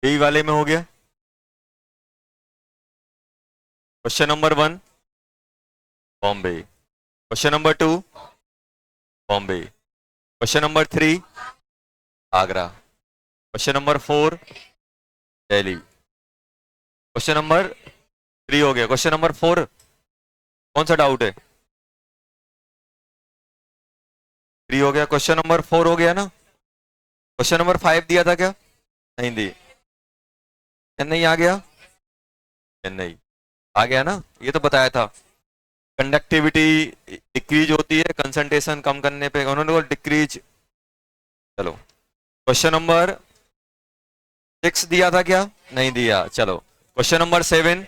यही वाले में हो गया। Question number 1 Bombay, question number 2 Bombay, question number 3 Agra, question number 4 Delhi. Question number 3 हो गया। क्वेश्चन नंबर 4 कौन सा डाउट है? 3 हो गया। क्वेश्चन नंबर 4 हो गया ना। क्वेश्चन नंबर 5 दिया था क्या? नहीं दी। चेन्नई आ गया, चेन्नई आ गया ना, ये तो बताया था। कंडक्टिविटी डिक्रीज होती है कंसंट्रेशन कम करने पे, उन्होंने बोला डिक्रीज। चलो क्वेश्चन नंबर 6 दिया था क्या? नहीं दिया। चलो क्वेश्चन नंबर 7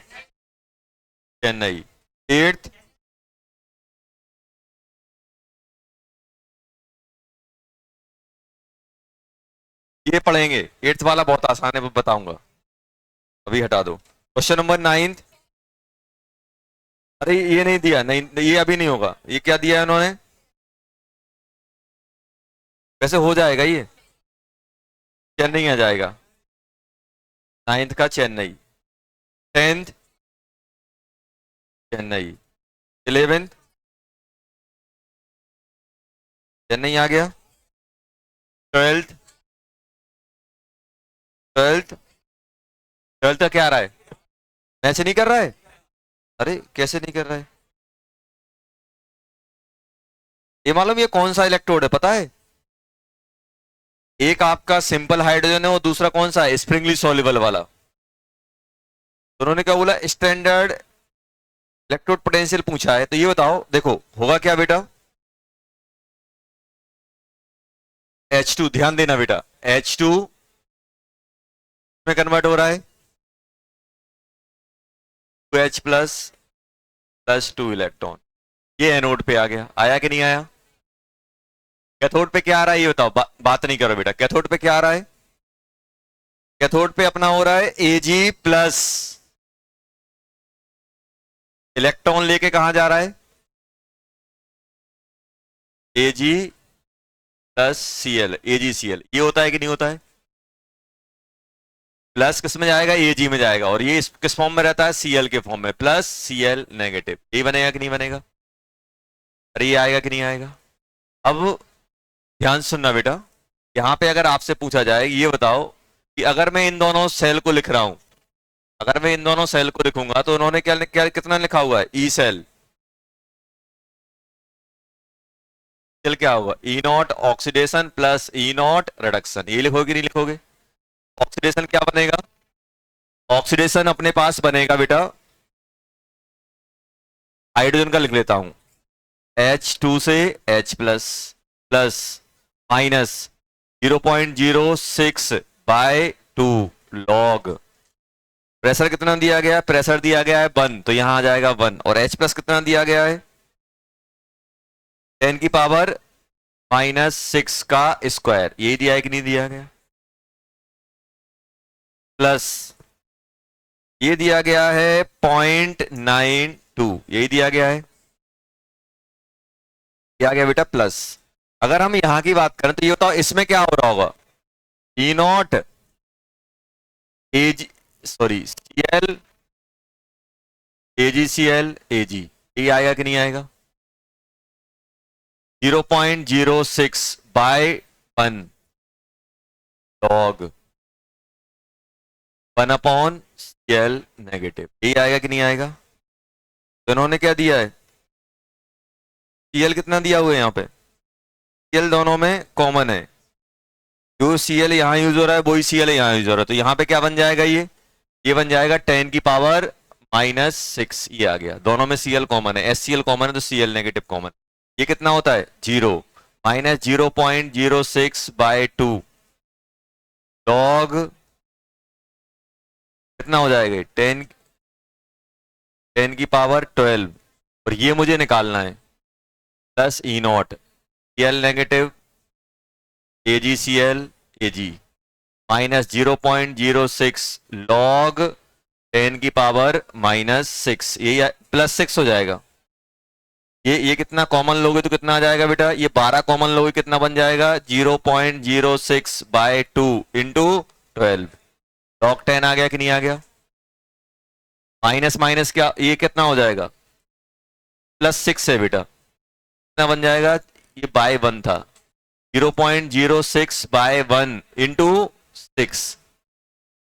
चेन्नई। 8 ये पढ़ेंगे, 8th वाला बहुत आसान है, बताऊंगा, अभी हटा दो। क्वेश्चन नंबर 9, अरे ये नहीं दिया, नहीं ये अभी नहीं होगा। ये क्या दिया है उन्होंने? वैसे हो जाएगा ये, चेन्नई आ जाएगा। 9th का चेन्नई, 10th चेन्नई, 11th चेन्नई आ गया। 12th 12th 12th का क्या आ रहा है? मैच नहीं कर रहा है? अरे कैसे नहीं कर रहा है? ये मालूम ये कौन सा इलेक्ट्रोड है पता है? एक आपका सिंपल हाइड्रोजन है, वो दूसरा कौन सा है? स्प्रिंगली सॉल्युबल वाला। तो उन्होंने क्या बोला? स्टैंडर्ड इलेक्ट्रोड पोटेंशियल पूछा है, तो ये बताओ, देखो होगा क्या बेटा? H2, ध्यान देना बेटा, H2 में कन्वर्ट हो रहा है 2H प्लस 2 इलेक्ट्रॉन। ये एनोड पे आ गया, आया कि नहीं आया? कैथोड पे क्या आ रहा है ये बताओ, बात नहीं करो बेटा। कैथोड पे क्या आ रहा है? कैथोड पे अपना हो रहा है Ag प्लस, इलेक्ट्रॉन लेके कहां जा रहा है? Ag plus Cl, AgCl। ये होता है कि नहीं होता है? प्लस किस में जाएगा? Ag में जाएगा, और ये किस फॉर्म में रहता है? Cl के फॉर्म में, प्लस Cl नेगेटिव। ये बनेगा कि नहीं बनेगा? अरे ये आएगा कि नहीं आएगा? अब ध्यान सुनना बेटा, यहां पे अगर आपसे पूछा जाए ये बताओ कि अगर मैं इन दोनों सेल को लिख रहा हूं, अगर मैं इन दोनों सेल को लिखूंगा तो उन्होंने क्या क्या कितना लिखा हुआ है? E cell. सेल क्या होगा? E naught oxidation plus E naught reduction. ये लिखोगे नहीं लिखोगे? ऑक्सीडेशन क्या बनेगा? ऑक्सीडेशन अपने पास बनेगा बेटा, हाइड्रोजन का लिख लेता हूं, H2 से H plus plus minus 0.06 by 2 log. Pressure कितना दिया गया है? प्रेशर दिया गया है 1, तो यहां आ जाएगा 1। और H प्लस कितना दिया गया है? 10 की पावर -6 का स्क्वायर। यही दिया है कि नहीं दिया गया? प्लस ये दिया गया है 0.92, यही दिया गया है, दिया गया बेटा प्लस। अगर हम यहां की बात करें तो ये बताओ इसमें क्या हो रहा होगा? E naught AG, sorry Cl AgCl Ag, ये आएगा कि नहीं आएगा? 0.06 by 1 log 1 upon Cl negative. ये आएगा कि नहीं आएगा? तो इन्होंने क्या दिया है? Cl कितना दिया हुआ है यहाँ पे? Cl दोनों में कॉमन है, जो Cl यहां यूज हो रहा है वही Cl यहां यूज हो रहा है, तो यहां पे क्या बन जाएगा? ये बन जाएगा 10 की पावर -6। ये आ गया, दोनों में Cl कॉमन है, HCl कॉमन है तो Cl नेगेटिव कॉमन। ये कितना होता है? 0 -0.06 बाय 2 लॉग कितना हो जाएगा? 10 की पावर 12, और ये मुझे निकालना है plus E not Cl negative AgCl Ag -0.06 log 10 की पावर -6, ये +6 हो जाएगा। ये कितना कॉमन लोगे तो कितना आ जाएगा बेटा? ये 12 कॉमन लोगे कितना बन जाएगा? 0.06 बाय 2 इंटू 12 log 10 आ गया कि नहीं आ गया? माइनस माइनस क्या, ये कितना हो जाएगा? +6 है बेटा, कितना बन जाएगा? ये बाय 1 था, 0.06 बाय 1 इंटू 6,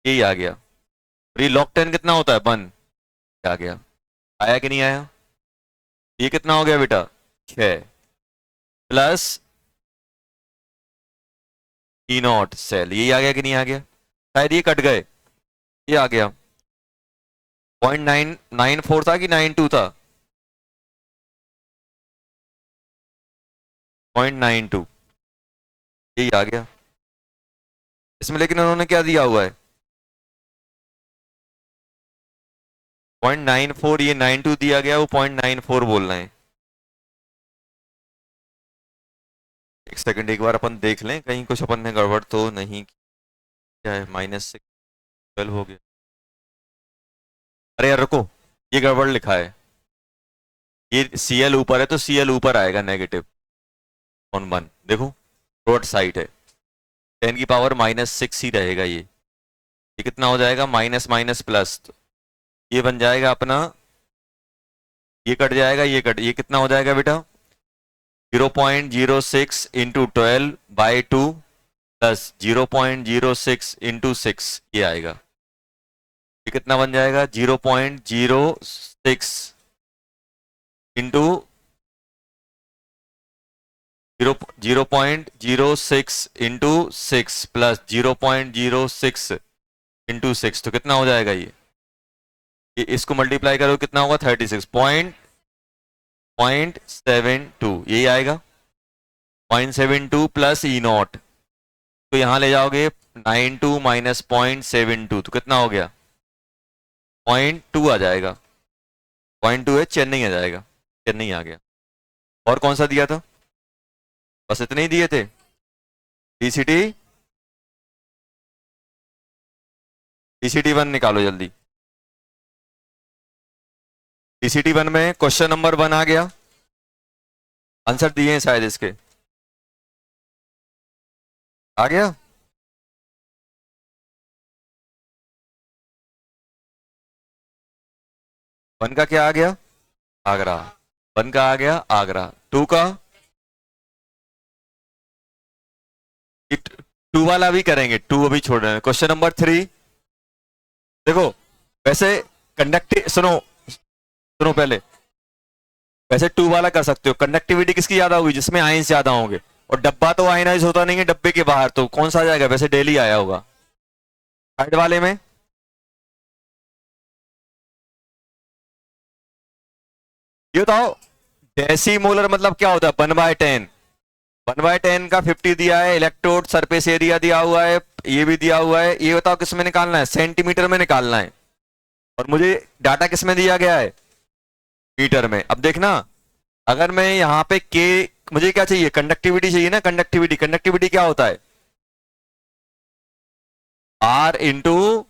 यही आ गया। और ये log 10 कितना होता है? 1 आ गया। आया कि नहीं आया? ये कितना हो गया बेटा? 6 प्लस E0 सेल, यही आ गया कि नहीं आ गया? शायद ये कट गए, ये आ गया। 0.994 था कि 92 था? 0.92, यही आ गया इसमें। लेकिन उन्होंने क्या दिया हुआ है? 0.94, ये 92 दिया गया, वो 0.94 बोल रहे हैं। एक सेकंड, एक बार अपन देख लें कहीं कुछ अपन ने गड़बड़ तो नहीं किया है। -6 हो गया। अरे यार रुको, ये गड़बड़ लिखा है। ये Cl ऊपर है तो Cl ऊपर आएगा, नेगेटिव ऑन 1। देखो रोड साइड है, 10 की पावर -6 ही रहेगा। ये कितना हो जाएगा? माइनस माइनस प्लस, तो ये बन जाएगा अपना, ये कट जाएगा, ये कितना हो जाएगा बेटा? 0.06 इंटू 12 बाई 2 प्लस 0.06 इंटू 6, ये आएगा। ये कितना बन जाएगा? 0.06 इंटू 0.06 इंटू 6 प्लस 0.06 इंटू 6, तो कितना हो जाएगा? ये इसको मल्टीप्लाई करो, कितना होगा? 36.72, यही आएगा। 0.72 प्लस E0, तो यहां ले जाओगे 92 माइनस 0.72, तो कितना हो गया? 0.2 आ जाएगा। 0.2 है, चेन्नई आ जाएगा, चेन्नई आ गया। और कौन सा दिया था? बस इतने ही दिए थे। DCT, DCT 1 निकालो जल्दी। DCT 1 में क्वेश्चन नंबर 1 आ गया, आंसर दिए हैं शायद इसके, आ गया। वन का क्या आ गया? आगरा। 1 का आ गया आगरा। 2 का, 2 वाला भी करेंगे, 2 अभी छोड़ रहे हैं। क्वेश्चन नंबर 3 देखो, वैसे कंडक्टिव, सुनो सुनो पहले, वैसे 2 वाला कर सकते हो। कंडक्टिविटी किसकी ज्यादा होगी? जिसमें आयंस ज्यादा होंगे, और डब्बा तो आयनाइज होता नहीं है डब्बे के बाहर, तो कौन सा आ जाएगा? वैसे डेली आया होगा थर्ड वाले में। ये बताओ, डेसीमोलर मतलब क्या होता है? 1/10। 1/10 का 50 दिया है, इलेक्ट्रोड सरफेस एरिया दिया हुआ है, ये भी दिया हुआ है। ये बताओ किस में निकालना है? सेंटीमीटर में निकालना है, और मुझे डाटा किस में दिया गया है? मीटर में। अब देखना, अगर मैं यहाँ पे के, मुझे क्या चाहिए? कंडक्टिविटी चाहिए ना। कंडक्टिविटी, कंडक्टिविटी क्या होता है? R into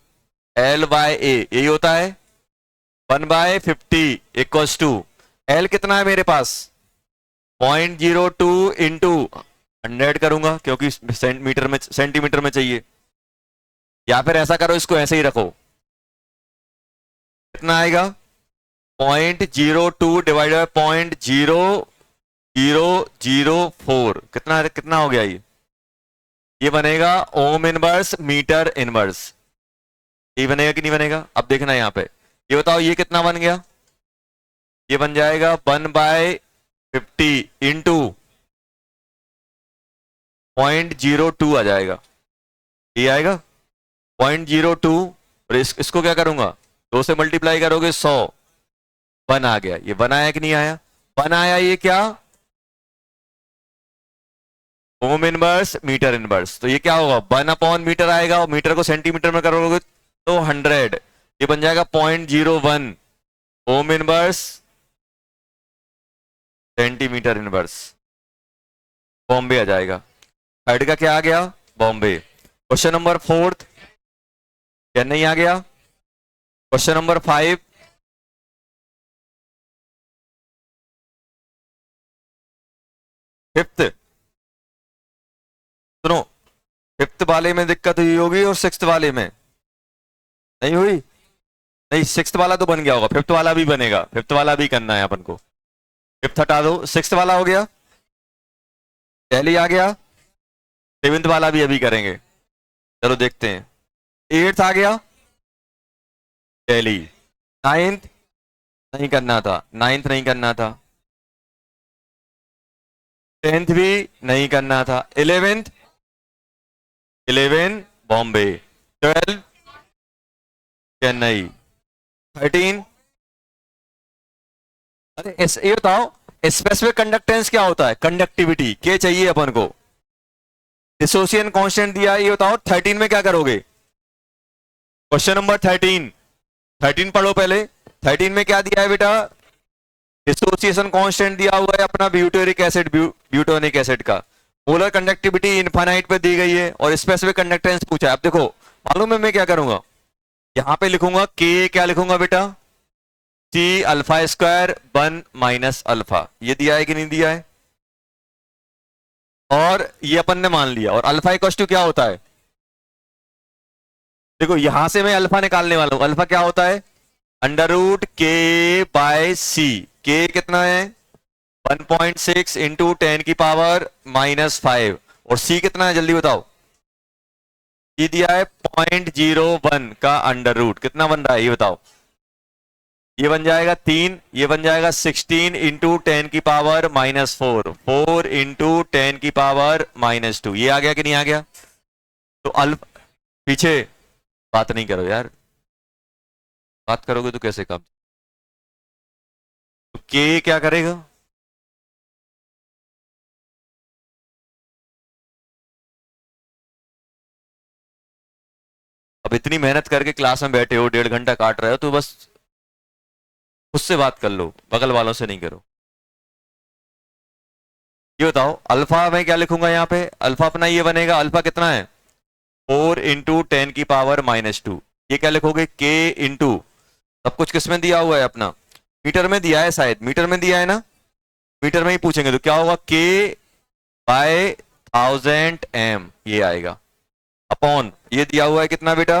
L by A, यही होता है। 1/50 इक्वल्स टू, L कितना है मेरे पास? 0.02 इंटू 100 करूंगा, क्योंकि मीटर में, सेंटीमीटर में चाहिए। या फिर ऐसा करो, इसको ऐसे ही रखो, कितना आएगा? 0.02 डिवाइड बाय 0.0004, कितना कितना हो गया? ये बनेगा ओम इनवर्स मीटर इनवर्स। ये बनेगा कि नहीं बनेगा? अब देखना यहां पे, ये बताओ ये कितना बन गया? ये बन जाएगा 1/50 इंटू 0.02 आ जाएगा, ये आएगा 0.02। और इसको क्या करूंगा? 2 से मल्टीप्लाई करोगे 100, 1 आ गया। ये 1 आया कि नहीं आया? 1 आया। ये क्या? Ohm inverse meter inverse. तो ये क्या होगा? 1/मीटर आएगा, और मीटर को सेंटीमीटर में करोगे तो 100, ये बन जाएगा 0.01 ohm inverse centimetre inverse. Bombay आ जाएगा। थर्ड का क्या आ गया? बॉम्बे। क्वेश्चन नंबर 4 चेन्नई आ गया। क्वेश्चन नंबर 5 फिफ्थ, सुनो, फिफ्थ वाले में दिक्कत हुई होगी और सिक्स्थ वाले में। नहीं हुई? नहीं, सिक्स्थ वाला तो बन गया होगा, फिफ्थ वाला भी बनेगा, फिफ्थ वाला भी करना है अपन को। फिफ्थ हटा दो, सिक्स्थ वाला हो गया, टैली आ गया, सेवेंथ वाला भी अभी करेंगे, चलो देखते हैं। एट्थ आ गया, टैली। नाइन्थ नहीं करना था, नाइन्थ नहीं करना था। टेंथ भी नहीं करना था। Eleventh, eleven Bombay. Twelve Chennai. 13, अरे ये बताओ स्पेसिफिक कंडक्टेंस क्या होता है? कंडक्टिविटी के चाहिए अपन को। डिसोसिएशन कांस्टेंट दिया है, ये बताओ 13 में क्या करोगे? क्वेश्चन नंबर 13, 13 पढ़ो पहले। 13 में क्या दिया है बेटा? डिसोसिएशन कांस्टेंट दिया हुआ है अपना ब्यूटेरिक एसिड, ब्यूटोनिक एसिड का। मोलर कंडक्टिविटी इनफाइनाइट पे दी गई है और स्पेसिफिक कंडक्टेंस पूछा है। अब देखो मालूम है मैं क्या करूंगा, यहां पे लिखूंगा के, क्या लिखूंगा बेटा? C alpha square 1 minus alpha. ये दिया है कि नहीं दिया है? और ये अपन ने मान लिया। और अल्फा इक्वल टू क्या होता है? देखो यहां से मैं अल्फा निकालने वाला हूं। अल्फा क्या होता है? अंडर रूट के बाय सी। के कितना है? 1.6 इंटू 10 की पावर -5। और सी कितना है जल्दी बताओ? ये दिया है 0.01 का अंडर रूट। कितना बन रहा है ये बताओ? ये बन जाएगा 3, ये बन जाएगा 16 इंटू 10 की पावर -4, 4 इंटू 10 की पावर -2। ये आ गया कि नहीं आ गया? तो पीछे बात नहीं करो यार, बात करोगे तो कैसे काम? तो के क्या करेगा? अब इतनी मेहनत करके क्लास में बैठे हो, 1.5 घंटा काट रहे हो, तो बस खुद से बात कर लो, बगल वालों से नहीं करो। ये बताओ अल्फा मैं क्या लिखूंगा यहाँ पे? अल्फा अपना ये बनेगा, अल्फा कितना है? 4 इंटू 10 की पावर -2। ये क्या लिखोगे? के इंटू, सब कुछ किसमें दिया हुआ है अपना? मीटर में दिया है शायद, मीटर में दिया है ना? मीटर में ही पूछेंगे तो क्या होगा? के बाय 1000 एम ये आएगा, अपॉन ये दिया हुआ है कितना बेटा?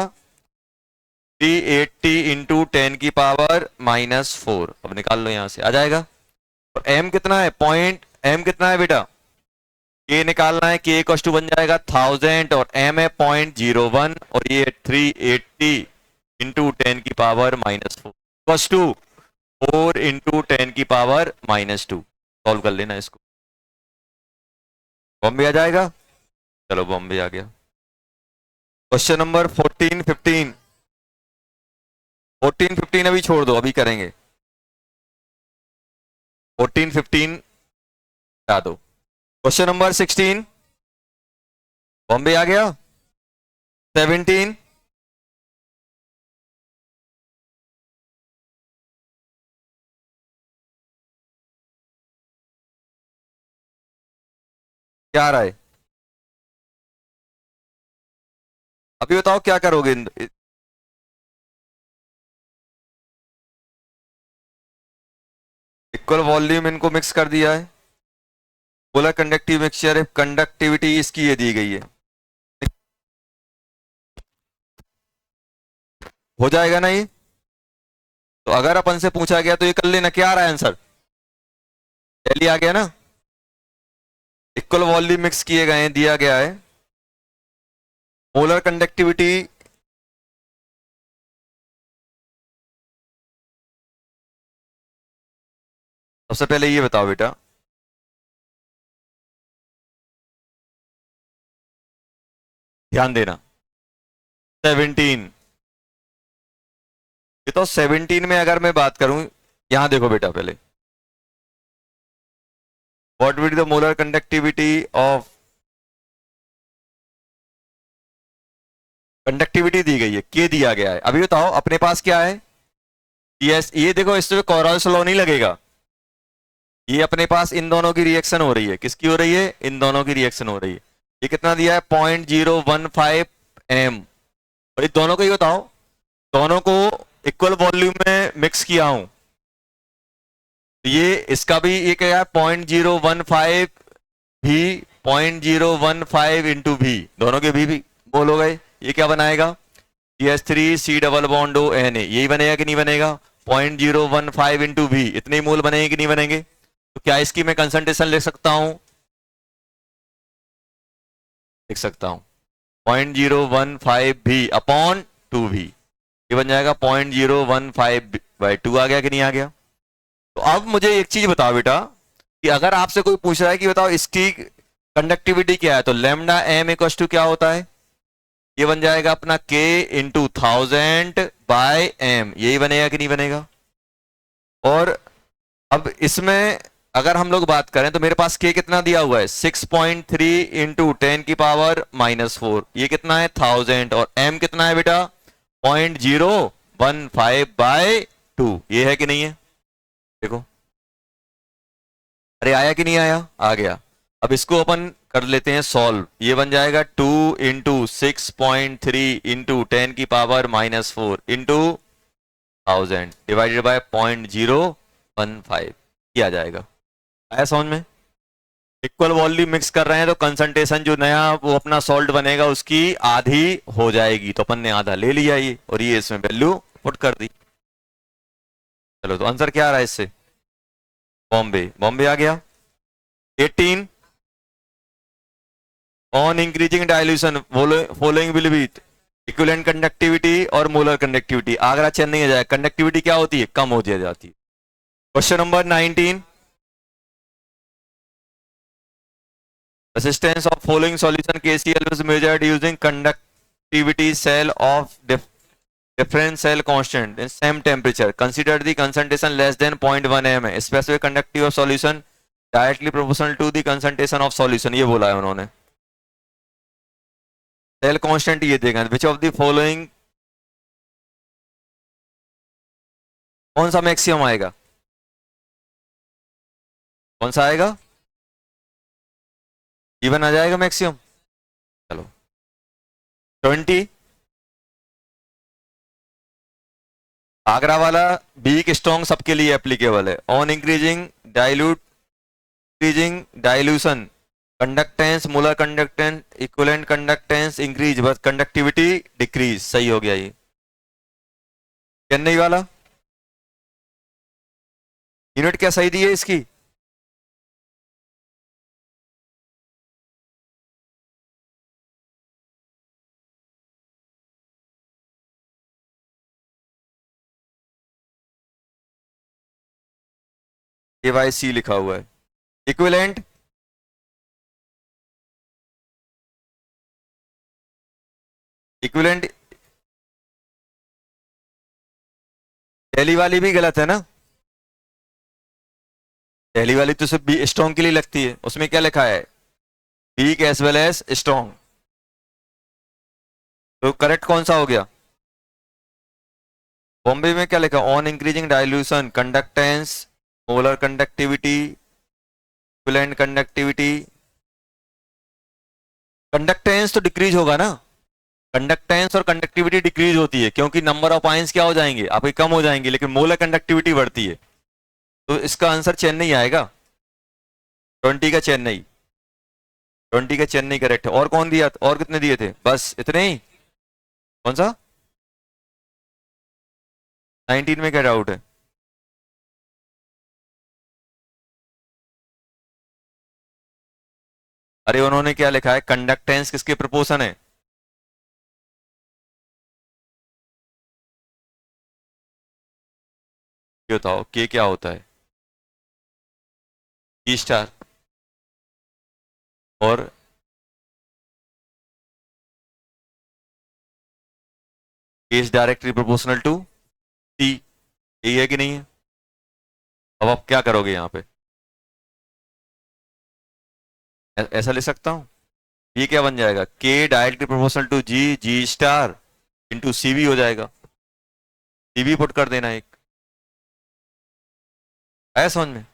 380 इंटू 10 की पावर -4। अब निकाल लो यहां से, आ जाएगा। और एम कितना है? पॉइंट एम कितना है बेटा? के निकालना है, के कॉस्ट बन जाएगा 1000 और एम है 0.01 और ये 380 इंटू 10 की पावर -4 कॉस्ट 4 इंटू 10 की पावर -2। सॉल्व कर लेना इसको, बॉम्बे आ जाएगा। चलो बॉम्बे आ गया। Question number 14, 15। 14, 15 अभी छोड़ दो, अभी करेंगे। 14, 15 हटा दो। क्वेश्चन नंबर 16 बॉम्बे आ गया। 17 क्या आ रहा है? अभी बताओ क्या करोगे? इक्वल वॉल्यूम इनको मिक्स कर दिया है। बोला कंडक्टिव मिक्सचर है, कंडक्टिविटी इसकी ये दी गई है, हो जाएगा ना ये? तो अगर अपन से पूछा गया तो ये कर लेना। क्या आ रहा है आंसर? पहले आ गया ना? इक्वल वॉल्यूम मिक्स किए गए हैं, दिया गया है। मोलर कंडक्टिविटी सबसे पहले ये बताओ बेटा, ध्यान देना। 17, ये तो 17 में अगर मैं बात करूं, यहां देखो बेटा पहले, what will be the molar conductivity of, conductivity दी गई है, के दिया गया है। अभी बताओ अपने पास क्या है? यस, ये देखो इससे कोरॉल्स लॉ नहीं लगेगा। ये अपने पास इन दोनों की रिएक्शन हो रही है। किसकी हो रही है? इन दोनों की रिएक्शन हो रही है। ये कितना दिया है? 0.015 एम। भाई दोनों को ही बताओ, दोनों को इक्वल वॉल्यूम में मिक्स किया हूं, तो ये इसका भी ये क्या है? 0.015 भी, 0.015 इंटू भी, दोनों के भी बोल हो गए। ये क्या बनाएगा? CH3 C double bond O Na, यही बनेगा कि नहीं बनेगा? 0.015 इंटू वी, इतने ही मोल बनेंगे कि नहीं बनेंगे? तो क्या इसकी मैं कंसंट्रेशन लिख सकता हूं? लिख सकता हूं 0.015 भी अपॉन 2v, ये बन जाएगा 0.015/2। आ गया कि नहीं आ गया? तो अब मुझे एक चीज बताओ बेटा, कि अगर आपसे कोई पूछ रहा है कि बताओ इसकी कंडक्टिविटी क्या है, तो लेमडा एम इक्वल टू क्या होता है? ये बन जाएगा अपना K इंटू 1000/m, यही बनेगा कि नहीं बनेगा? और अब इसमें अगर हम लोग बात करें तो मेरे पास K कितना दिया हुआ है? 6.3 इंटू 10⁻⁻⁴, ये कितना है? 1000, और M कितना है बेटा? 0.015/2, ये है कि नहीं है? देखो, अरे आया कि नहीं आया? आ गया। अब इसको अपन कर लेते हैं सॉल्व, ये बन जाएगा 2 into 6.3 into 10⁻⁻⁴ into 1000 divided by 0.015, किया जाएगा। आया समझ में? इक्वल वॉल्यूम मिक्स कर रहे हैं तो कंसंट्रेशन जो नया वो अपना सॉल्ट बनेगा उसकी आधी हो जाएगी, तो अपन ने आधा ले लिया ये, और ये इसमें वैल्यू पुट कर दी। चलो, तो आंसर क्या आ रहा है इससे? बॉम्बे। बॉम्बे आ गया। 18, on increasing dilution following will be equivalent conductivity और मोलर कंडक्टिविटी। आगरा चेन्नई आ जाए, कंडक्टिविटी क्या होती है? कम हो जाती है। Question number 19, resistance of following solution KCl was measured using conductivity cell of different cell constant in same temperature. Consider the concentration less than 0.1 m. Specific conductivity of solution directly proportional to the concentration of solution, ये बोला है उन्होंने। Cell constant ये देगा, which of the following, कौन सा maximum आएगा? कौन सा आएगा? इवन आ जाएगा मैक्सिमम। चलो 20, आगरा वाला वीक स्ट्रॉन्ग सबके लिए एप्लीकेबल है। On increasing dilution conductance, molar conductance, equivalent conductance increase, बस कंडक्टिविटी डिक्रीज। सही हो गया ये। चेन्नई वाला यूनिट क्या सही दी है इसकी? KYC लिखा हुआ है। इक्विवेलेंट पहली वाली भी गलत है ना? पहली वाली तो सिर्फ स्ट्रॉन्ग के लिए लगती है, उसमें क्या लिखा है? Weak as well as strong. तो करेक्ट कौन सा हो गया? बॉम्बे में क्या लिखा? On increasing dilution conductance, molar conductivity, equivalent conductivity. Conductance तो डिक्रीज होगा ना? कंडक्टेंस और कंडक्टिविटी डिक्रीज होती है क्योंकि नंबर ऑफ आयंस क्या हो जाएंगे आपके? कम हो जाएंगे, लेकिन मोलर कंडक्टिविटी बढ़ती है। तो इसका आंसर चेन्नई आएगा। 20 का चेन्नई, 20 का चेन्नई करेक्ट है। और कौन दिया? और कितने दिए थे? बस इतने ही। कौन सा? 19 में क्या डाउट है? अरे उन्होंने क्या लिखा है? कंडक्टेंस किसके प्रोपोर्शन है? ये बताओ के क्या होता है? ई स्टार, और is directly proportional to T. यही है कि नहीं है? अब आप क्या करोगे यहां पे? ऐसा ले सकता हूं, ये क्या बन जाएगा? K directly proportional to G star into CV हो जाएगा। सीवी पुट कर देना एक। आया समझ में?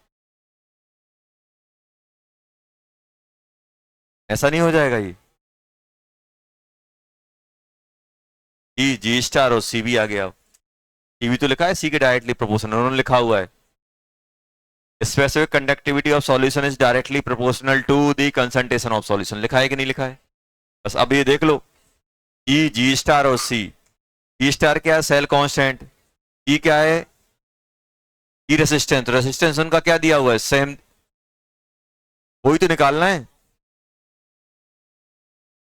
ऐसा नहीं हो जाएगा ये? जी स्टार और सीवी आ गया। सीवी तो लिखा है सी के डायरेक्टली प्रोपोर्शनल, उन्होंने लिखा हुआ है specific conductivity of solution is directly proportional to the concentration of solution. लिखा है कि नहीं लिखा है? बस अब ये देख लो, जी स्टार और सी, ई स्टार क्या है, सेल कांस्टेंट। ई क्या है, ई रेसिस्टेंस, रेसिस्टेंस उनका क्या दिया हुआ है, सेम, वही तो निकालना है।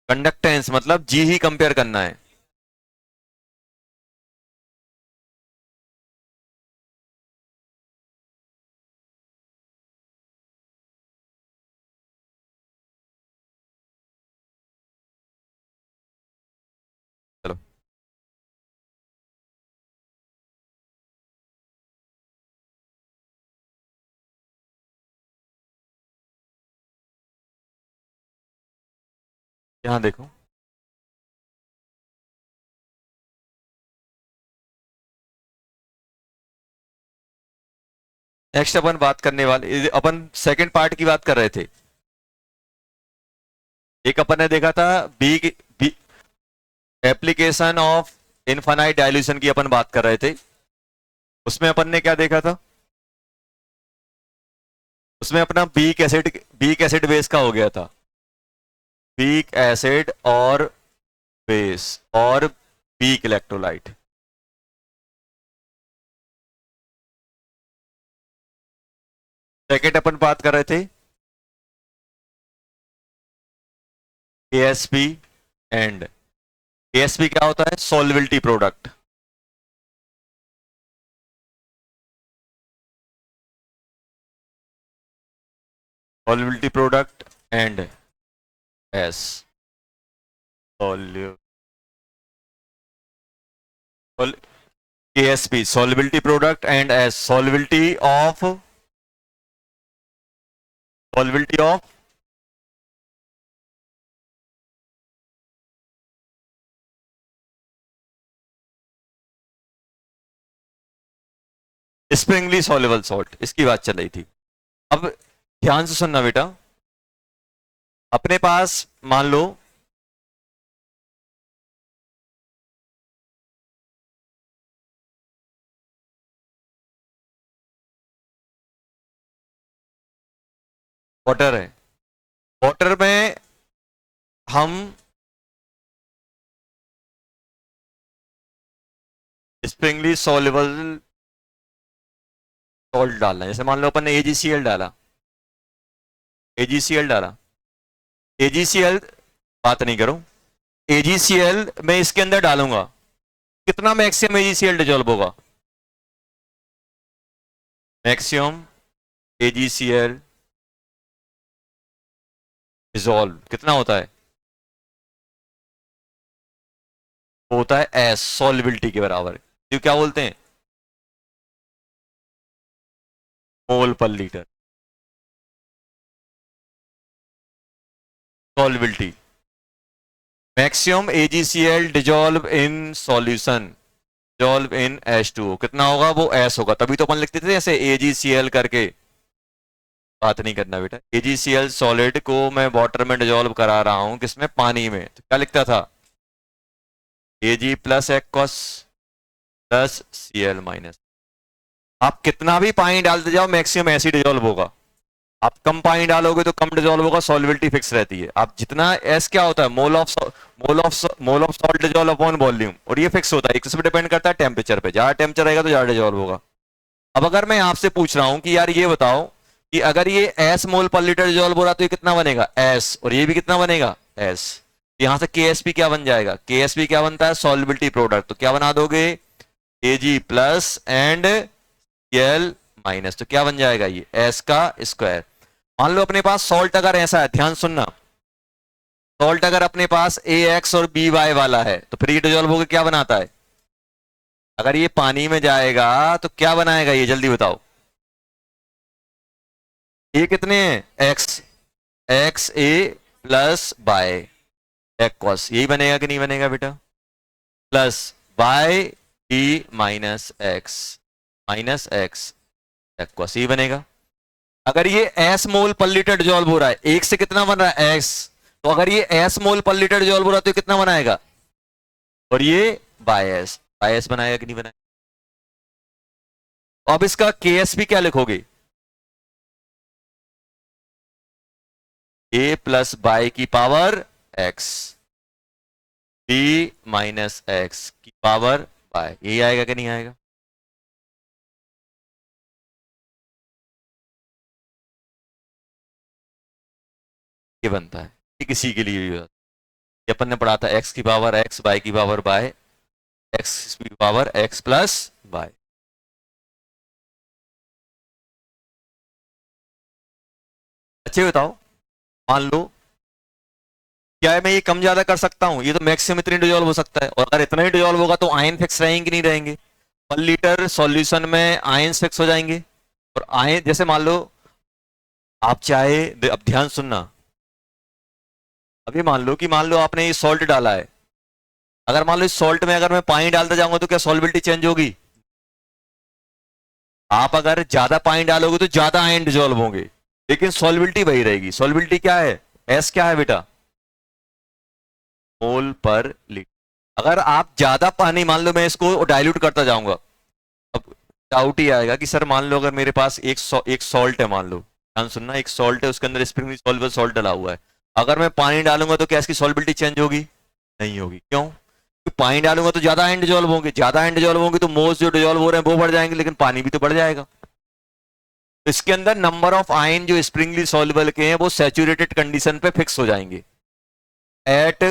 कंडक्टेंस मतलब जी ही कंपेयर करना है। चलो यहां देखो, नेक्स्ट अपन बात करने वाले, अपन सेकंड पार्ट की बात कर रहे थे। एक अपन ने देखा था B, B application of infinite dilution की अपन बात कर रहे थे। उसमें अपन ने क्या देखा था, उसमें अपना बीक एसिड बेस का हो गया था, बीक एसिड और बेस और बीक इलेक्ट्रोलाइट। सेकेंड अपन बात कर रहे थे एएसपी एंड, एएसपी क्या होता है, solubility product. Solubility product and S ASP solubility product and S solubility of Sprüngli soluble salt, इसकी बात चल रही थी। अब ध्यान से सुनना बेटा, अपने पास मान लो वाटर है, वाटर में हम स्प्रिंगली सॉल्युबल सॉल्ट डालना है। जैसे मान लो अपन ने एजीसीएल डाला, एजीसीएल डाला, एजीसीएल, बात नहीं करो, एजीसीएल मैं इसके अंदर डालूंगा, कितना मैक्सिमम एजीसीएल डिजोल्व होगा, मैक्सिमम एजीसीएल डिजोल्व कितना होता है, वो होता है एस, सॉल्युबिलिटी के बराबर। तो क्या बोलते हैं, मोल पर litre solubility. Maximum AgCl dissolve in solution, dissolve in H2O कितना होगा, वो एस होगा। तभी तो अपन लिखते थे ऐसे एजीसीएल करके, बात नहीं करना बेटा। एजीसीएल सॉलिड को मैं वाटर में डिजोल्व करा रहा हूं, किसमें, पानी में, तो क्या लिखता था, Ag plus aqueous plus Cl minus. आप कितना भी पानी डालते जाओ मैक्सिमम ऐसे डिजोल्व होगा। आप कम पानी डालोगे तो कम डिजोल्व होगा, सॉल्युबिलिटी फिक्स रहती है। आप जितना एस क्या होता है, mole of salt dissolve upon volume, और ये फिक्स होता है, किस पे डिपेंड करता है, टेम्परेचर पे। ज्यादा टेम्परेचर रहेगा तो ज्यादा डिजोल्व होगा। अब अगर मैं आपसे पूछ रहा हूं कि यार ये बताओ कि अगर ये एस मोल पर लीटर डिजोल्व हो रहा तो ये कितना बनेगा, एस, और ये भी कितना बनेगा, एस। यहां से केएसपी क्या बन जाएगा, केएसपी क्या बनता है, सॉल्युबिलिटी प्रोडक्ट, तो क्या बना दोगे, एजी प्लस एंड एल माइनस, तो क्या बन जाएगा, ये एस का स्क्वायर। मान लो अपने पास सॉल्ट अगर ऐसा है, ध्यान सुनना, सॉल्ट अगर अपने पास ए एक्स और बी वाई वाला है तो फिर ये डिजोल्व होकर क्या बनाता है, अगर ये पानी में जाएगा तो क्या बनाएगा, ये जल्दी बताओ, ये कितने हैं, X, X A plus by aqueous, यही बनेगा कि नहीं बनेगा बेटा, plus by B minus X aqueous, यही बनेगा। अगर ये एस मोल पर लीटर डिजोल्व हो रहा है, एक से कितना बन रहा है, एस, तो अगर ये एस मोल पर लीटर डिजोल्व हो रहा है तो ये कितना बनाएगा, और ये बायस बनाएगा कि नहीं बनाएगा। तो अब इसका केएसपी क्या लिखोगे, ए प्लस बाय की power x, b minus x की पावर बाय, यही आएगा कि नहीं आएगा? ये बनता है, ये किसी के लिए भी होता है। ये अपन ने पढ़ा था एक्स की पावर एक्स बाय की पावर बाय एक्स की पावर एक्स प्लस बाय। अच्छे बताओ, मान लो क्या है, मैं ये कम ज्यादा कर सकता हूँ, ये तो मैक्सिमम इतनी डिजोल्व हो सकता है, और अगर इतना ही डिजोल्व होगा तो आयन फिक्स रहेंगे कि नहीं रहेंगे? 1 लीटर सॉल्यूशन में आयन फिक्स हो जाएंगे। और आयन जैसे मान लो आप चाहे, अब ध्यान सुनना, अभी मान लो आपने ये सॉल्ट डाला है, अगर मान लो इस सॉल्ट में अगर मैं पानी डालता जाऊंगा तो क्या सॉल्बिलिटी चेंज होगी? आप अगर ज्यादा पानी डालोगे तो ज्यादा आयन डिजोल्व होंगे, लेकिन सॉल्बिलिटी वही रहेगी। सॉल्बिलिटी क्या है? एस क्या है बेटा? मोल पर लीटर। अगर आप ज्यादा पानी, मान लो मैं इसको डाइल्यूट करता जाऊंगा, अब डाउट ही आएगा कि सर मान लो अगर मेरे पास एक सॉल्ट है, मान लो, ध्यान सुनना, एक सॉल्ट है, उसके अंदर स्प्रिंगली सॉल्युबल सॉल्ट डाला हुआ है, अगर मैं पानी डालूंगा तो क्या इसकी सॉल्बिलिटी चेंज होगी? नहीं होगी। क्यों? क्योंकि पानी डालूंगा तो ज्यादा आयन डिजोल्व होंगे, ज्यादा आयन डिजोल्व होंगे तो मोल्स जो डिजोल्व हो रहे हैं वो बढ़ जाएंगे, लेकिन पानी भी तो बढ़ जाएगा। तो इसके अंदर नंबर ऑफ आयन जो स्प्रिंगली सॉल्युबल के हैं वो सैचुरेटेड कंडीशन पे फिक्स हो जाएंगे eight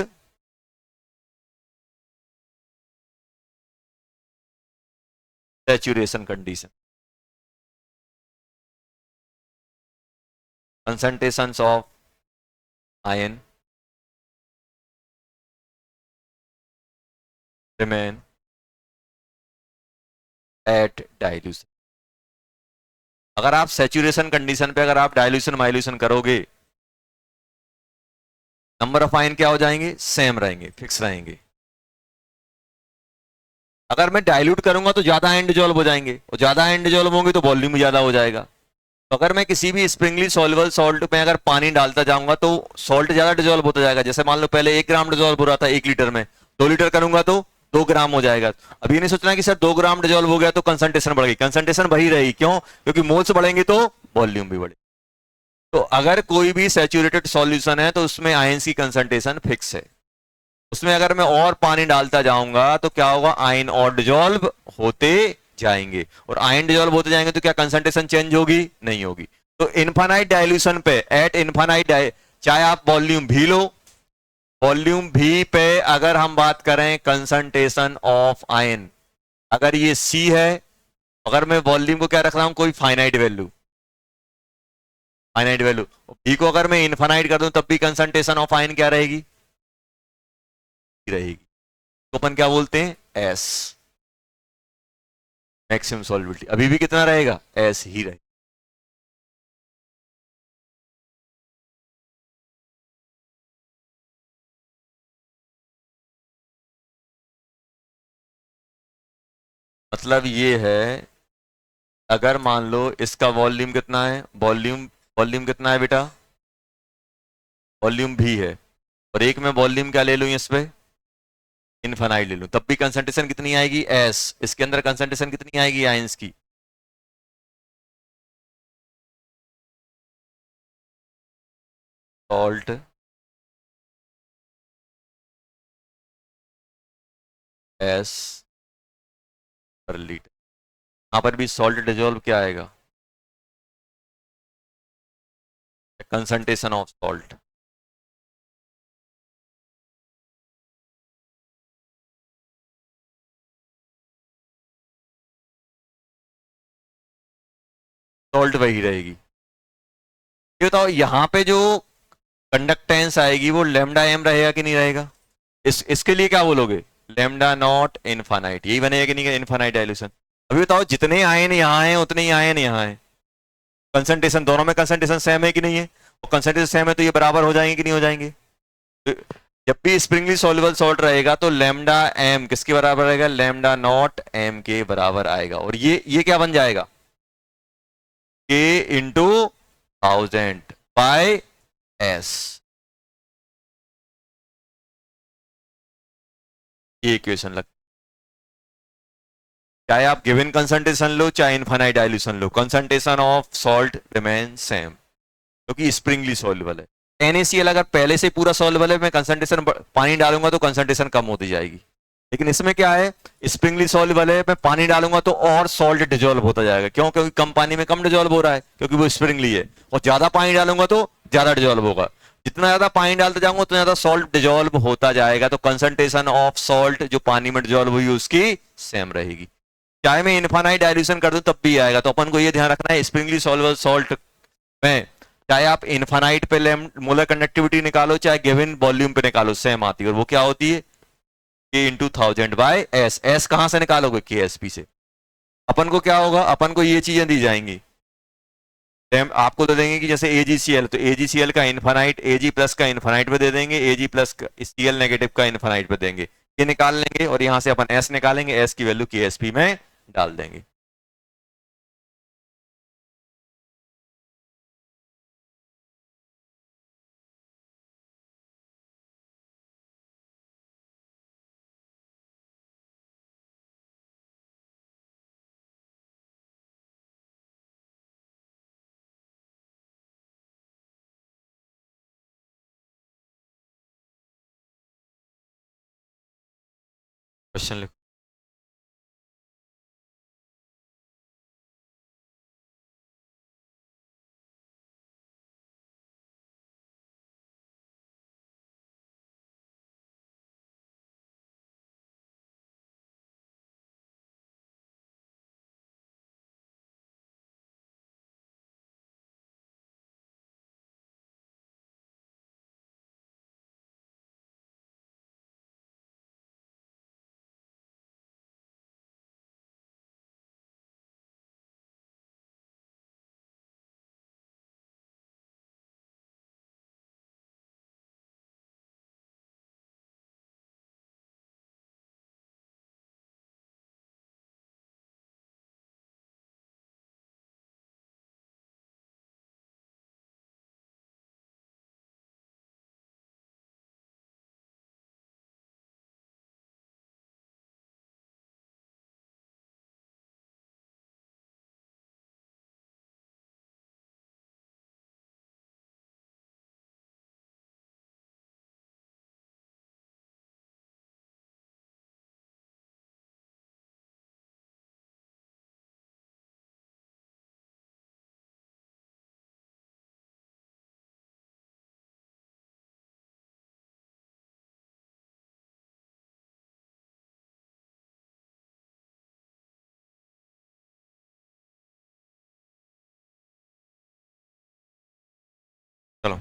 saturation condition. Concentrations of ion remain at dilution. अगर आप saturation कंडीशन पे अगर आप डाइल्यूशन माइल्यूशन करोगे, नंबर ऑफ आयन क्या हो जाएंगे? सेम रहेंगे, फिक्स रहेंगे। अगर मैं डाइल्यूट करूंगा तो ज्यादा आयन डिजोल्व हो जाएंगे, और ज्यादा आयन डिजोल्व होंगे तो वॉल्यूम भी ज्यादा हो जाएगा। तो अगर मैं किसी भी स्प्रिंगली सॉल्युबल सॉल्ट में अगर पानी डालता जाऊंगा तो सॉल्ट ज्यादा डिजोल्व होता जाएगा। जैसे मान लो पहले 1 ग्राम डिजोल्व हो रहा था 1 लीटर में, 2 लीटर करूंगा तो 2 ग्राम हो जाएगा। अब ये नहीं सोचना कि सर 2 ग्राम डिजोल्व हो गया तो कंसंट्रेशन बढ़ गई, कंसंट्रेशन वही रहेगी। क्यों? क्योंकि मोल्स बढ़ेंगे तो वॉल्यूम भी बढ़ेगा। तो अगर कोई भी सैचुरेटेड सॉल्यूशन है तो उसमें आयंस की कंसंट्रेशन फिक्स है, उसमें अगर मैं और पानी डालता जाऊंगा तो क्या होगा? आयन और डिजोल्व होते जाएंगे, और आयन डिजोल्व होते जाएंगे तो क्या कंसंट्रेशन चेंज होगी? नहीं होगी। तो इनफाइनाइट डाइल्यूशन पे, एट इनफाइनाइट, चाहे आप वॉल्यूम भी लो, वॉल्यूम भी पे अगर हम बात करें कंसंट्रेशन ऑफ आयन, अगर ये सी है, अगर मैं वॉल्यूम को क्या रख रहा हूं? कोई finite value, finite value, B को अगर मैं इनफाइनाइट कर दूं तब भी कंसंट्रेशन ऑफ आयन क्या रहेगी? रहेगी। तो अपन क्या बोलते हैं? S, maximum solubility. अभी भी कितना रहेगा? एस ही रहेगा। मतलब ये है, अगर मान लो इसका वॉल्यूम कितना है, वॉल्यूम वॉल्यूम कितना है बेटा? वॉल्यूम भी है, और एक में वॉल्यूम क्या ले लूं इस पे? इनफाइनाइट ले लूं, तब भी कंसंट्रेशन कितनी आएगी? एस। इसके अंदर कंसंट्रेशन कितनी आएगी आयंस की? सॉल्ट एस पर लीटर। यहां पर भी सॉल्ट डिजोल्व क्या आएगा? Concentration of salt. सॉल्ट वही रहेगी। ये बताओ यहां पे जो कंडक्टेंस आएगी वो लेमडा एम रहेगा कि नहीं रहेगा? इसके लिए क्या बोलोगे? लेमडा नॉट इनफाइनाइट, यही बनेगा कि नहीं? Infinite dilution. अभी बताओ जितने आयन यहाँ हैं उतने ही आयन यहाँ हैं, कंसंट्रेशन दोनों में कंसंट्रेशन सेम है कि नहीं है? और कंसंट्रेशन सेम है तो ये बराबर हो जाएंगे कि नहीं हो जाएंगे? तो जब भी स्प्रिंगली सॉल्युबल सॉल्ट रहेगा तो लेमडा एम किसके बराबर रहेगा? लेमडा नॉट एम के बराबर आएगा, और ये क्या बन जाएगा? के इंटू 1000 बाय एस। ये इक्वेशन लग, चाहे आप गिवन कंसंट्रेशन लो चाहे infinite dilution low, concentration of salt remain same, क्योंकि स्प्रिंगली सॉल्युबल है। NaCl अगर पहले से पूरा सॉल्युबल है, मैं कंसंट्रेशन पानी डालूंगा तो कंसंट्रेशन कम होती जाएगी। लेकिन इसमें क्या है, स्प्रिंगली सॉल्युबल है, मैं पानी डालूंगा तो और सॉल्ट डिजोल्व होता जाएगा। क्यों? क्योंकि कम पानी में कम डिजोल्व हो रहा है, क्योंकि वो स्प्रिंगली है। और ज्यादा पानी डालूंगा तो ज्यादा डिजोल्व होगा। जितना ज्यादा पानी डालते जाऊंगा उतना ज्यादा सॉल्ट डिजोल्व होता जाएगा। तो कंसंट्रेशन ऑफ सॉल्ट जो पानी में डिजोल्व हुई उसकी सेम रहेगी। चाहे मैं इनफाइनाइट डाइल्यूशन कर दूं तब भी आएगा। तो अपन को ये ध्यान रखना है, स्प्रिंगली सॉल्युबल सॉल्ट में चाहे आप इनफाइनाइट पे मोलर कंडक्टिविटी निकालो, चाहे गिवन वॉल्यूम पे निकालो, सेम आती है। और वो क्या होती है? K into 1000 by S. S कहां से निकालोगे? KSP से। अपन को क्या होगा, अपन को ये चीजें दी जाएंगी। आपको दे देंगे कि जैसे AgCl, तो AgCl का इनफाइनाइट Ag प्लस का इनफाइनाइट पे दे देंगे, Ag प्लस Cl नेगेटिव का इनफाइनाइट पे देंगे। ये निकाल लेंगे और यहां से अपन S निकालेंगे, S की वैल्यू KSP में डाल देंगे। क्वेश्चन लिखो। चलो,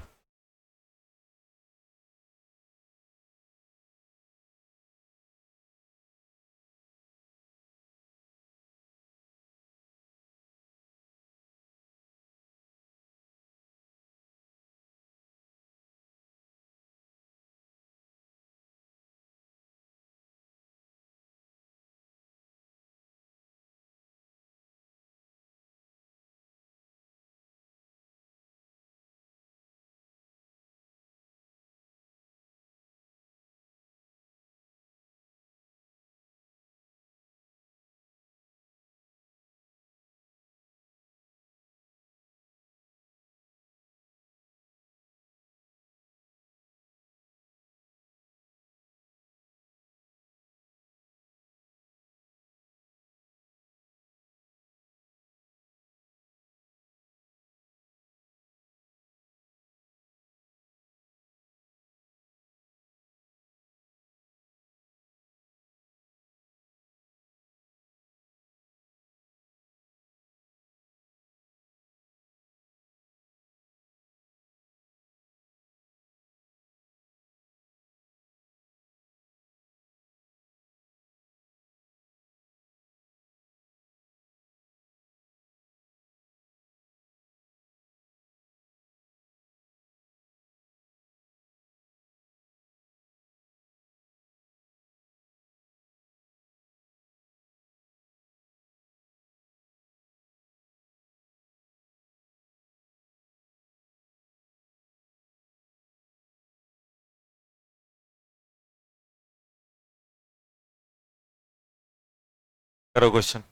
करो क्वेश्चन।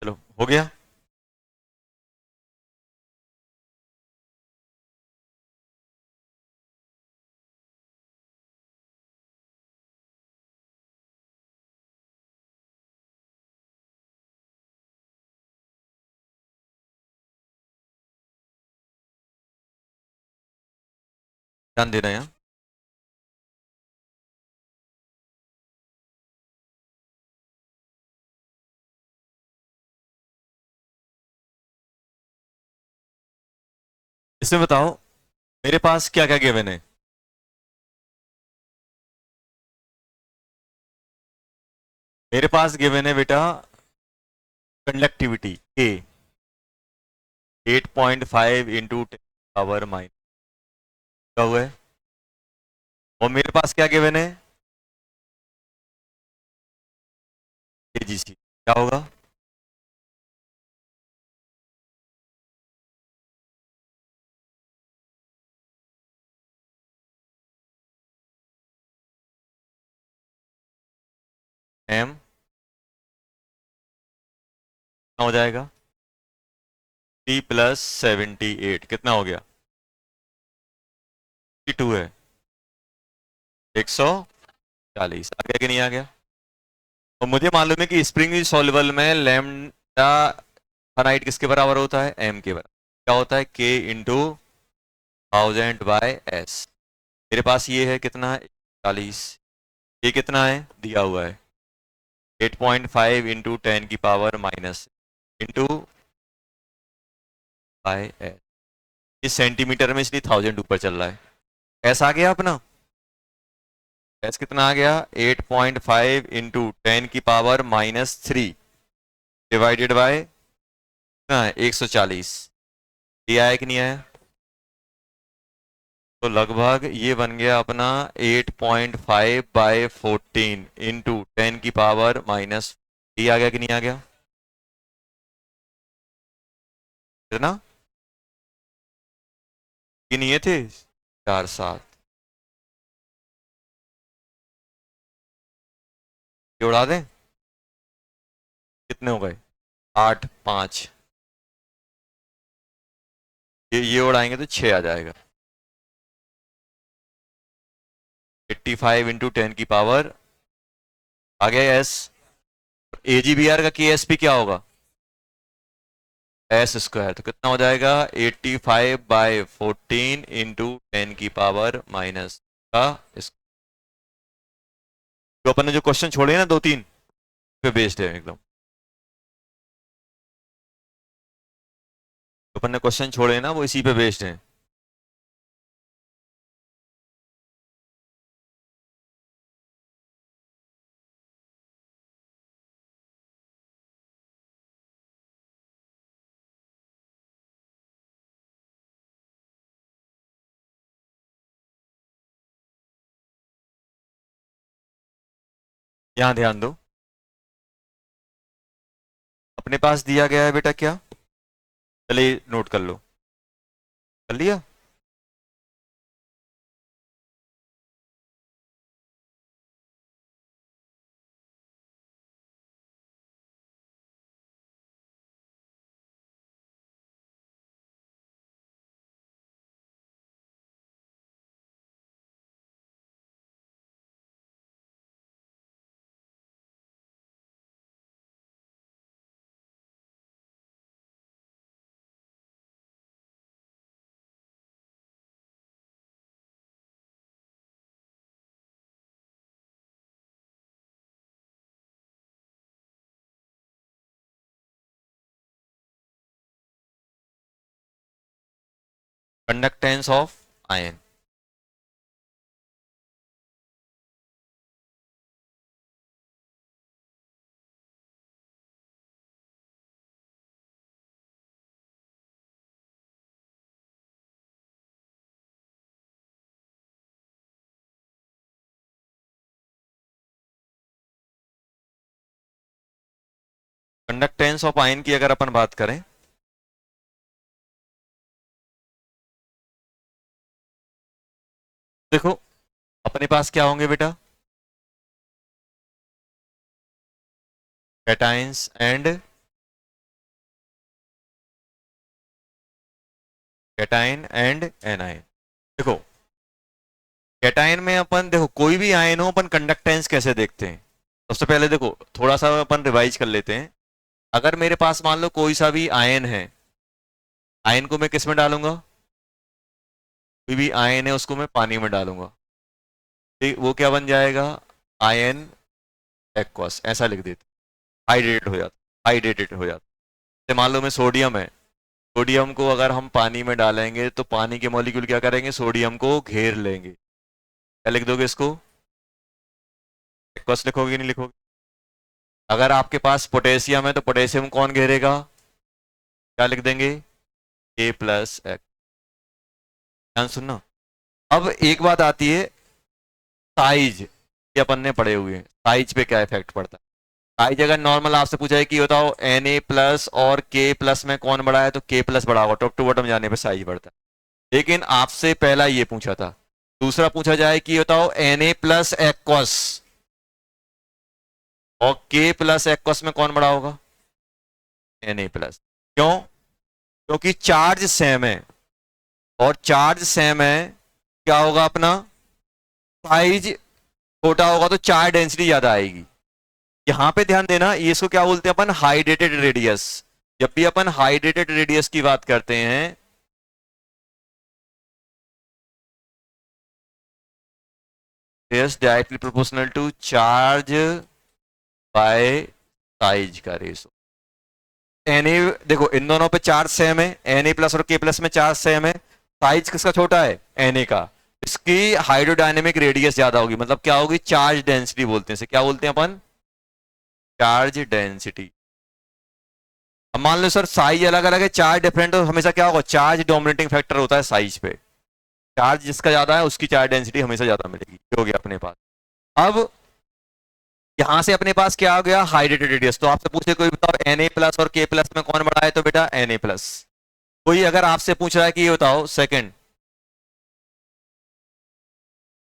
चलो हो गया। ध्यान देना यहाँ। इसमें बताओ मेरे पास क्या क्या गिवन है। मेरे पास गिवन है बेटा कंडक्टिविटी के 8.5 इंटू 10 पावर माइनस क्या हुआ है। और मेरे पास क्या गिवन है केजीसी क्या होगा। एम कितना हो जाएगा 3 + 78 कितना हो गया 2 है 140 आ गया कि नहीं आ गया। और मुझे मालूम है कि स्प्रिंग सॉल्युबल में लैम्डा फराइट किसके बराबर होता है एम के बराबर। क्या होता है के इंटू 1000/s। मेरे पास ये है कितना है 40। ये कितना है दिया हुआ है 8.5 इंटू 10 की power minus into by S. इस सेंटीमीटर में इसलिए 1000 ऊपर चल रहा है। एस आ गया अपना। एस कितना आ गया 8.5 इंटू 10 की पावर-3 डिवाइडेड बाय कितना है 140। ये आया कि नहीं आया। तो लगभग ये बन गया अपना 8.5/14 इंटू 10 की पावर-। ये आ गया कि नहीं आ गया कितना ये नहीं थे 4 7। ये उड़ा दें कितने हो गए 8 5। ये उड़ाएंगे तो 6 आ जाएगा 85 इंटू 10 की पावर आ गया एस। AGBR का KSP क्या होगा एस स्क्वायर। तो कितना हो जाएगा 85/14 इंटू 10 की पावर-। का जो अपन ने जो क्वेश्चन छोड़े ना 2 3 पे बेस्ड है एकदम। जो अपन ने क्वेश्चन छोड़े ना वो इसी पे बेस्ड है। यहां ध्यान दो अपने पास दिया गया है बेटा क्या। चलिए नोट कर लो कर लिया। Conductance of ion conductance of ion की अगर अपन बात करें देखो अपने पास क्या होंगे बेटा cations and cation and A9. देखो कैटाइन में अपन देखो कोई भी आयन हो अपन कंडक्टेंस कैसे देखते हैं। सबसे पहले देखो थोड़ा सा अपन रिवाइज कर लेते हैं। अगर मेरे पास मान लो कोई सा भी आयन है, आयन को मैं किस में डालूंगा, कोई भी आयन है उसको मैं पानी में डालूंगा, ठीक वो क्या बन जाएगा, आयन एक्वस, ऐसा लिख देते, हाइड्रेटेड हो जाता, हाइड्रेटेड हो जाता। जैसे मान लो मैं सोडियम है, सोडियम को अगर हम पानी में डालेंगे तो पानी के मॉलिक्यूल क्या करेंगे, सोडियम को घेर लेंगे। क्या लिख दोगे इसको, एक्वस लिखोगे नहीं लिखोगे। अगर आपके पास पोटेशियम है तो पोटेशियम कौन घेरेगा, क्या लिख देंगे, ए प्लस एक्स। ध्यान सुनना। अब एक बात आती है साइज, ये अपन ने पढ़े हुए हैं साइज पे क्या इफेक्ट पड़ता है। साइज अगर नॉर्मल आपसे पूछा है कि बताओ Na प्लस और K प्लस में कौन बड़ा है, तो K प्लस बड़ा होगा, टॉप टू बॉटम जाने पे साइज बढ़ता है। लेकिन आपसे पहला ये पूछा था, दूसरा पूछा जाए कि बताओ Na प्लस एक्वस और K प्लस एक्वस में कौन बड़ा होगा, Na प्लस। क्यों, क्योंकि चार्ज सेम है, और चार्ज सेम है क्या होगा अपना, साइज छोटा होगा तो चार्ज डेंसिटी ज्यादा आएगी। यहां पे ध्यान देना, ये इसको क्या बोलते हैं अपन, हाइड्रेटेड रेडियस। जब भी अपन हाइड्रेटेड रेडियस की बात करते हैं, radius directly proportional to charge by size का रेशो। Na देखो इन दोनों पे चार्ज सेम है, Na प्लस और K प्लस में चार्ज सेम है, साइज किसका छोटा है, Na का, इसकी हाइड्रोडायनेमिक रेडियस ज्यादा होगी, मतलब क्या होगी, चार्ज डेंसिटी बोलते हैं इसे, क्या बोलते हैं अपन, चार्ज डेंसिटी। अब मान लो सर साइज अलग अलग है, चार्ज डिफरेंट, तो हमेशा क्या होगा, चार्ज डोमिनेटिंग फैक्टर होता है साइज पे, चार्ज जिसका ज्यादा है उसकी चार्ज डेंसिटी हमेशा ज्यादा मिलेगी। ये हो गया अपने पास। अब यहां से अपने पास क्या आ गया, हाइड्रेटेड रेडियस। तो आपसे पूछे कोई बताओ Na प्लस और K प्लस में कौन बड़ा है, तो बेटा Na प्लस। कोई अगर आपसे पूछ रहा है कि ये बताओ second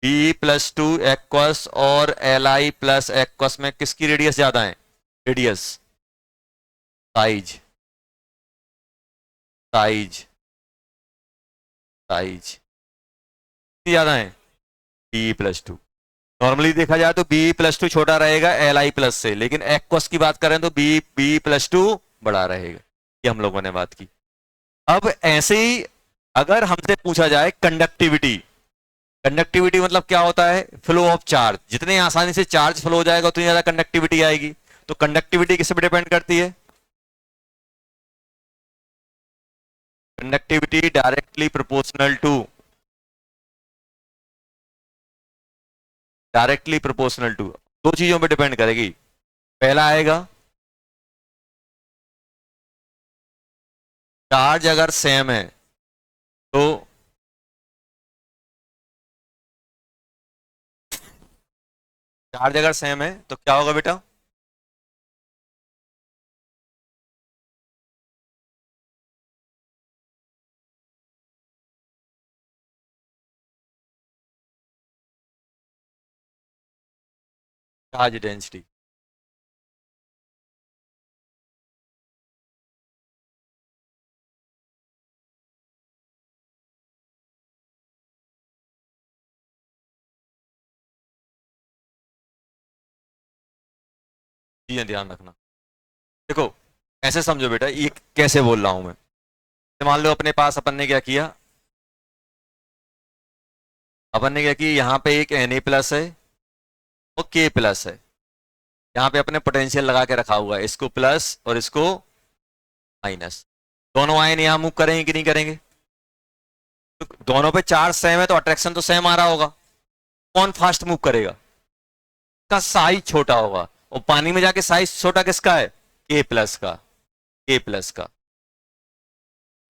B plus two aqueous और Li प्लस एक्वस में किसकी रेडियस ज्यादा है, रेडियस, साइज, साइज, साइज ज्यादा है, बी प्लस टू। नॉर्मली देखा जाए तो बी प्लस टू छोटा रहेगा Li प्लस से, लेकिन एक्वस की बात करें तो बी प्लस टू बड़ा रहेगा। ये हम लोगों ने बात की। अब ऐसे ही अगर हमसे पूछा जाए कंडक्टिविटी, कंडक्टिविटी मतलब क्या होता है, फ्लो ऑफ चार्ज, जितने आसानी से चार्ज फ्लो हो जाएगा उतनी ज्यादा कंडक्टिविटी आएगी। तो कंडक्टिविटी किस पे डिपेंड करती है, conductivity directly proportional to, directly proportional to दो चीजों पे डिपेंड करेगी। पहला आएगा चार्ज अगर सेम है तो चार्ज अगर सेम है तो क्या होगा बेटा, चार्ज डेंसिटी। ये ध्यान रखना। देखो ऐसे समझो बेटा, ये कैसे बोल रहा हूं मैं। तो मान लो अपने पास अपन ने क्या किया, अपन ने क्या किया, यहाँ पे एक Na प्लस है और K प्लस है, यहाँ पे अपने पोटेंशियल लगा के रखा हुआ है, इसको प्लस और इसको माइनस। दोनों आयन यहाँ मूव करेंगे कि नहीं करेंगे, तो दोनों पे चार्ज सेम है तो अट्रैक्शन तो सेम आ रहा होगा। कौन फास्ट मूव करेगा, का साइज छोटा होगा, और पानी में जाके साइज छोटा किसका है, K प्लस का, K प्लस का।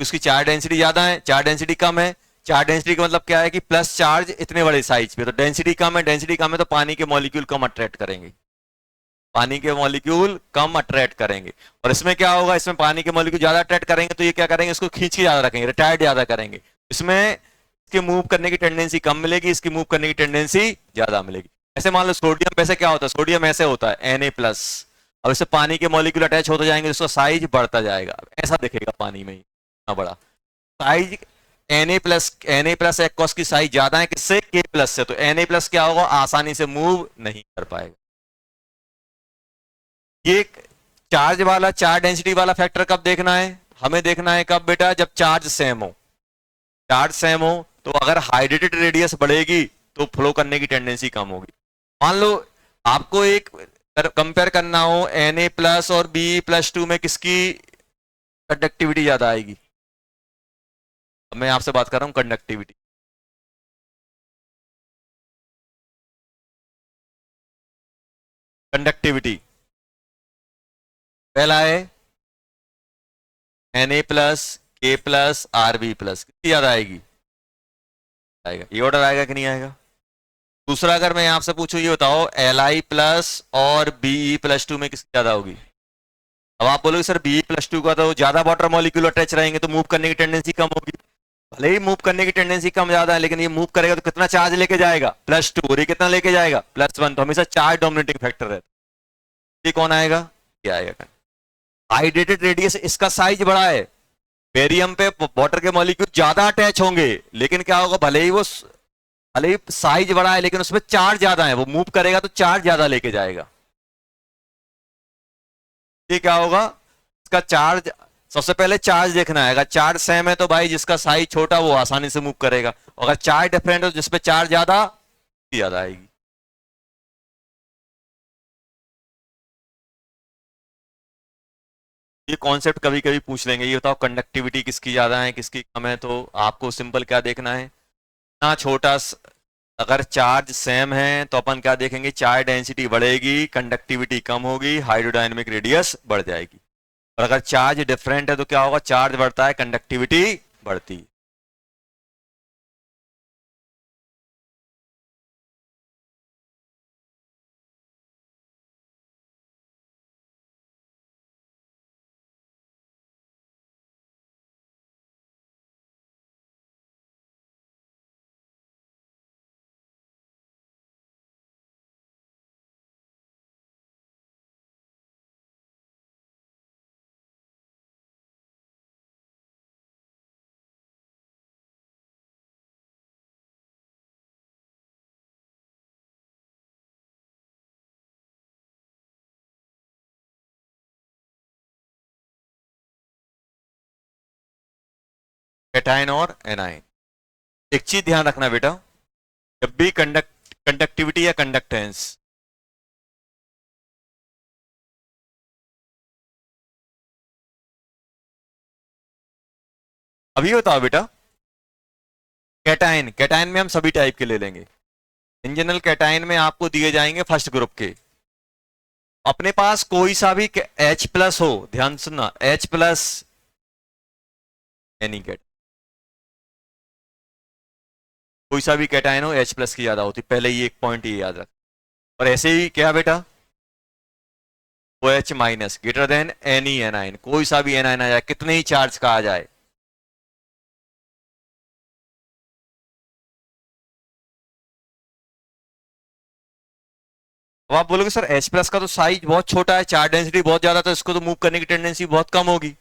उसकी चार्ज डेंसिटी ज्यादा है, चार्ज डेंसिटी कम है। चार्ज डेंसिटी का मतलब क्या है कि प्लस चार्ज इतने बड़े साइज पे, तो डेंसिटी कम है, डेंसिटी कम है तो पानी के मॉलिक्यूल कम अट्रैक्ट करेंगे, पानी के मॉलिक्यूल कम अट्रैक्ट करेंगे। और इसमें क्या होगा, इसमें पानी के मॉलिक्यूल ज्यादा अट्रैक्ट करेंगे तो ये क्या करेंगे, इसको खींच के ज्यादा रखेंगे, रिटायर्ड ज्यादा करेंगे। इसमें इसके मूव करने की टेंडेंसी कम मिलेगी, इसकी मूव करने की टेंडेंसी ज्यादा मिलेगी। ऐसे मान लो सोडियम वैसे क्या होता है, सोडियम ऐसे होता है Na प्लस, अब इससे पानी के मॉलिक्यूल अटैच होते जाएंगे, इसका साइज बढ़ता जाएगा, ऐसा दिखेगा पानी में ही इतना बड़ा साइज। Na प्लस एक्वस की साइज ज्यादा है किससे, K प्लस से, तो Na प्लस क्या होगा, आसानी से मूव नहीं कर पाएगा। ये चार्ज वाला, चार्ज डेंसिटी वाला फैक्टर कब देखना है, हमें देखना है कब बेटा, जब चार्ज सेम हो। चार्ज सेम हो तो अगर हाइड्रेटेड रेडियस बढ़ेगी तो फ्लो करने की टेंडेंसी कम होगी। मान लो आपको एक कंपेयर करना हो Na प्लस और Be+2 में किसकी कंडक्टिविटी ज्यादा आएगी। अब मैं आपसे बात कर रहा हूं कंडक्टिविटी। कंडक्टिविटी पहला है Na plus K plus Rb plus, कितनी ज्यादा आएगी, आएगा, ये ऑर्डर आएगा कि नहीं आएगा। दूसरा अगर मैं आपसे पूछूं ये बताओ Li प्लस और Be+2 में किसकी ज्यादा होगी। अब आप बोलोगे सर Be+2 का तो ज्यादा वाटर मॉलिक्यूल अटैच रहेंगे तो मूव करने की टेंडेंसी कम होगी। भले ही मूव करने की टेंडेंसी कम ज्यादा है लेकिन ये मूव करेगा तो कितना चार्ज लेके जाएगा, +2, और ये कितना लेके जाएगा, +1, तो हमेशा चार्ज डोमिनेटिंग फैक्टर रहता है। ये कौन आएगा, क्या आएगा। हाइड्रेटेड रेडियस इसका साइज बड़ा है, बेरियम पे वाटर के मॉलिक्यूल ज्यादा अटैच होंगे लेकिन क्या होगा, भले ही साइज बड़ा है लेकिन उसमें चार्ज ज्यादा है, वो मूव करेगा तो चार्ज ज्यादा लेके जाएगा। ये क्या होगा, इसका चार्ज, सबसे पहले चार्ज देखना है, अगर चार्ज सेम है तो भाई जिसका साइज छोटा वो आसानी से मूव करेगा, और अगर चार्ज डिफरेंट हो जिसपे चार्ज ज्यादा, ज्यादा आएगी। ये कॉन्सेप्ट कभी कभी पूछ लेंगे, ये बताओ कंडक्टिविटी किसकी ज्यादा है किसकी कम है, तो आपको सिंपल क्या देखना है ना, अगर चार्ज सेम है तो अपन क्या देखेंगे, चार्ज डेंसिटी बढ़ेगी, कंडक्टिविटी कम होगी, हाइड्रोडायनेमिक रेडियस बढ़ जाएगी। और अगर चार्ज डिफरेंट है तो क्या होगा, चार्ज बढ़ता है, कंडक्टिविटी बढ़ती है। कैटायन और एनायन, एक चीज ध्यान रखना बेटा, जब भी कंडक्टिविटी या कंडक्टेंस, अभी बताओ बेटा, कैटायन, कैटायन में हम सभी टाइप के ले लेंगे। इन जनरल कैटायन में आपको दिए जाएंगे फर्स्ट ग्रुप के, अपने पास कोई सा भी H+ हो, ध्यान सुनना, H+ एनी कैट, कोई सा भी कैटायन हो H+ की ज्यादा होती, पहले ये एक पॉइंट ये याद रख। और ऐसे ही क्या बेटा, OH- greater than any A9, कोई सा भी एनाइन आ जाए, कितने ही चार्ज का आ जाए। अब आप बोलोगे सर H+ का तो साइज बहुत छोटा है, चार्ज डेंसिटी बहुत ज्यादा, तो इसको तो मूव करने की टेंडेंसी बहुत कम होगी।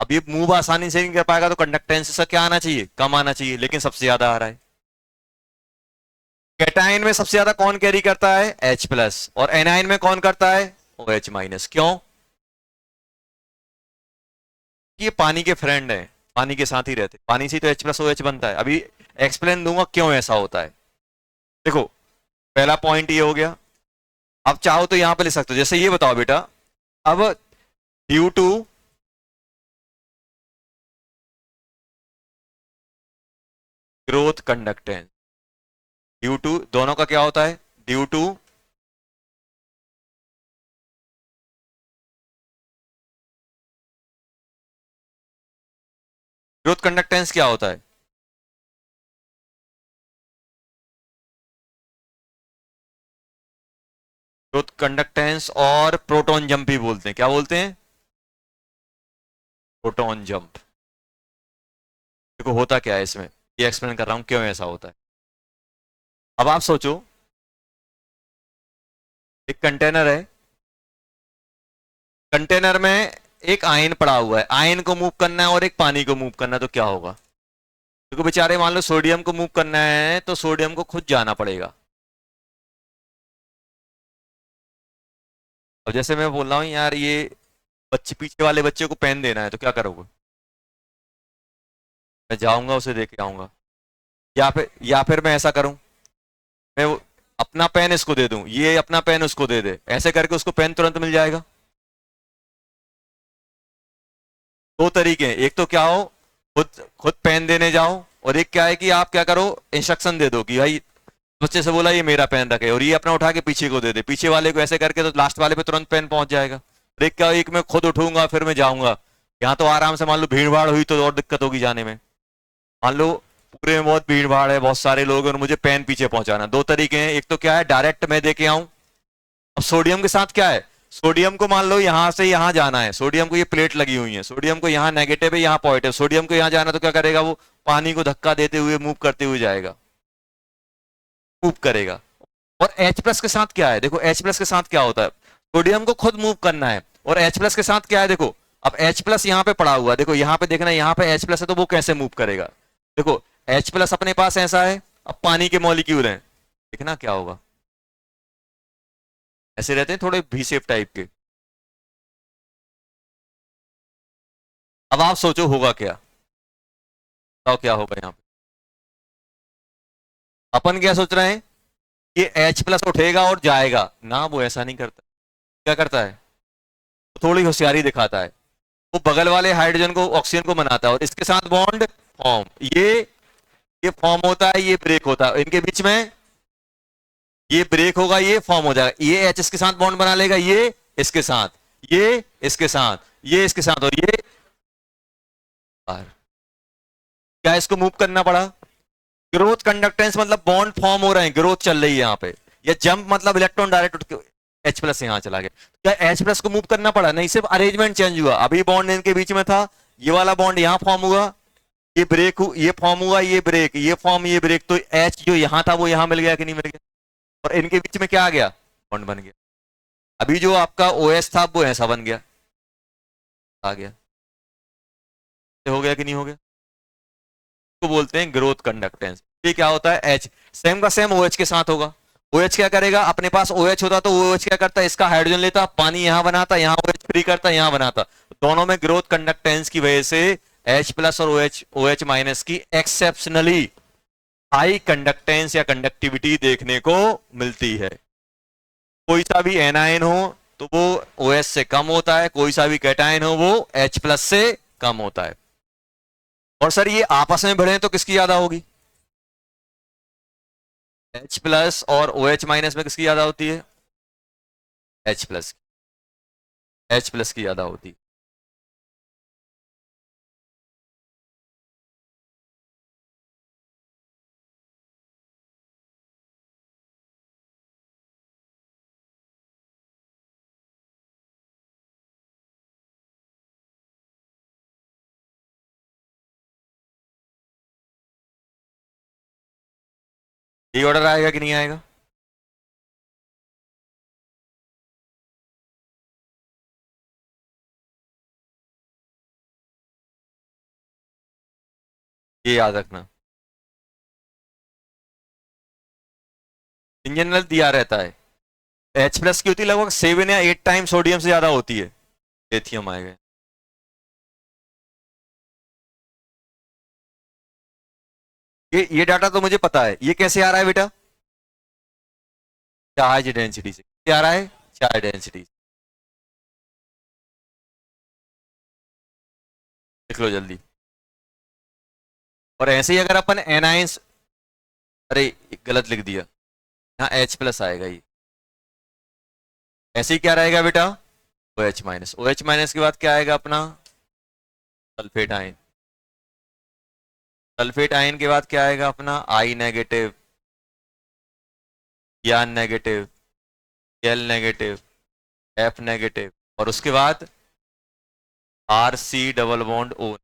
अब ये मूव आसानी से नहीं कर पाएगा तो कंडक्टेंस इसका क्या आना चाहिए, कम आना चाहिए, लेकिन सबसे ज्यादा आ रहा है। कैटायन में सबसे ज्यादा कौन कैरी करता है, H+, और एनायन में कौन करता है, OH-। क्यों, ये पानी के फ्रेंड है, पानी के साथ ही रहते, पानी से ही तो H+OH बनता है। अभी एक्सप्लेन दूंगा क्यों ऐसा होता है। देखो पहला पॉइंट ये हो गया, अब चाहो तो यहां पे लिख सकते हो, जैसे ये बताओ बेटा, अब due to growth conductance, due to दोनों का क्या होता है, ड्यू टू ग्रोथ कंडक्टेंस क्या होता है, ग्रोथ कंडक्टेंस और प्रोटॉन जंप भी बोलते हैं, क्या बोलते हैं, प्रोटॉन जंप। देखो होता क्या है इसमें, ये एक्सप्लेन कर रहा हूं क्यों ऐसा होता है। अब आप सोचो एक कंटेनर है, कंटेनर में एक आयन पड़ा हुआ है, आयन को मूव करना है और एक पानी को मूव करना है, तो क्या होगा, क्योंकि बेचारे मान लो सोडियम को मूव करना है तो सोडियम को खुद जाना पड़ेगा। अब जैसे मैं बोल रहा हूँ यार, ये बच्चे पीछे वाले बच्चे को पेन देना है तो क्या करोगे? मैं जाऊंगा उसे दे के आऊंगा, या फिर मैं ऐसा करूं, मैं अपना पेन इसको दे दूं, ये अपना पेन उसको दे दे, ऐसे करके उसको पेन तुरंत मिल जाएगा। दो तरीके हैं, एक तो क्या हो, खुद खुद पेन देने जाओ, और एक क्या है कि आप क्या करो, इंस्ट्रक्शन दे दो कि भाई बच्चे से बोला ये मेरा पेन रखे, और ये अपना उठा के पीछे को दे दे, पीछे वाले को ऐसे करके तो लास्ट वाले पे तुरंत पेन पहुंच जाएगा। और एक क्या, एक मैं खुद उठूंगा फिर मैं जाऊंगा, यहाँ तो आराम से मान लो भीड़ भाड़ हुई तो और दिक्कत होगी जाने में। मान लो पूरे में बहुत भीड़ भाड़ है, बहुत सारे लोग हैं और मुझे पेन पीछे पहुंचाना, दो तरीके हैं, एक तो क्या है डायरेक्ट मैं दे के आऊं। अब सोडियम के साथ क्या है, सोडियम को मान लो यहां से यहां जाना है, सोडियम को ये प्लेट लगी हुई है, सोडियम को यहाँ नेगेटिव है यहाँ पॉजिटिव, सोडियम को यहाँ जाना तो क्या करेगा, वो पानी को धक्का देते हुए मूव करते हुए जाएगा, मूव करेगा। और H प्लस के साथ क्या है, देखो H प्लस के साथ क्या होता है, सोडियम को खुद मूव करना है, और H प्लस के साथ क्या है, देखो अब H प्लस यहाँ पे पड़ा हुआ है, देखो यहाँ पे देखना, यहाँ पे H प्लस है तो वो कैसे मूव करेगा, देखो H प्लस अपने पास ऐसा है, अब पानी के मॉलिक्यूल हैं, देखना क्या होगा, ऐसे रहते हैं थोड़े भी शेप टाइप के। अब आप सोचो होगा क्या, बताओ क्या होगा यहाँ पे। अपन क्या सोच रहे हैं, ये H प्लस उठेगा और जाएगा ना, वो ऐसा नहीं करता, क्या करता है, तो थोड़ी होशियारी दिखाता है, वो बगल वाले हाइड्रोजन को ऑक्सीजन को बनाता है और इसके साथ बॉन्ड फॉर्म, ये फॉर्म होता है, ये ब्रेक होता है, इनके बीच में ये ब्रेक होगा, ये फॉर्म हो जाएगा, ये H इसके साथ बॉन्ड बना लेगा, ये इसके साथ, ये इसके साथ, ये इसके साथ, और ये बाहर। क्या इसको मूव करना पड़ा, ग्रोथ कंडक्टेंस मतलब बॉन्ड फॉर्म हो रहे हैं, ग्रोथ चल रही है यहाँ पे, या जंप मतलब इलेक्ट्रॉन डायरेक्ट उठ के H प्लस यहाँ चला गया, क्या H प्लस को मूव करना पड़ा, नहीं सिर्फ अरेंजमेंट चेंज हुआ, अभी बॉन्ड इनके बीच में था, ये वाला बॉन्ड यहाँ फॉर्म हुआ, ये ब्रेक ये फॉर्म हुआ, ये ब्रेक, ये फॉर्म, ये ब्रेक, तो H जो यहाँ था वो यहाँ मिल गया कि नहीं मिल गया, और इनके बीच में क्या आ गया, बॉन्ड बन गया। अभी जो आपका OS था वो ऐसा बन गया, आ गया, हो गया कि नहीं हो गया, तो बोलते हैं ग्रोथ कंडक्टेंस। ये क्या होता है, H सेम का सेम OH के साथ होगा, OH क्या करेगा, अपने पास OH होता तो OH क्या करता है, इसका हाइड्रोजन लेता, पानी यहां बनाता, यहां OH फ्री करता, यहां बनाता, दोनों में ग्रोथ कंडक्टेंस की वजह से H प्लस और OH माइनस की एक्सेप्शनली हाई कंडक्टेंस या कंडक्टिविटी देखने को मिलती है। कोई सा भी एनायन हो तो वो OH से कम होता है, कोई सा भी कैटायन हो वो H प्लस से कम होता है। और सर ये आपस में भिड़े तो किसकी ज्यादा होगी, H प्लस और OH माइनस में किसकी ज्यादा होती है, H प्लस, H प्लस की ज्यादा होती है। ये ऑर्डर आएगा कि नहीं आएगा, ये याद रखना, इन जनरल दिया रहता है, H प्लस की होती है लगभग 7 या 8 टाइम सोडियम से ज्यादा होती है, लिथियम आएगा। ये डाटा तो मुझे पता है, ये कैसे आ रहा है बेटा, चार्ज डेंसिटी से, क्या आ रहा है, चार्ज डेंसिटी, देख लो जल्दी। और ऐसे ही अगर अपन एनाइंस, अरे गलत लिख दिया, यहाँ H प्लस आएगा, ये ऐसे ही क्या रहेगा बेटा, OH माइनस, OH माइनस के बाद क्या आएगा अपना सल्फेट आयन, सल्फेट आयन के बाद क्या आएगा अपना I नेगेटिव, या negative, L negative, F negative, और उसके बाद RC डबल बॉन्ड O।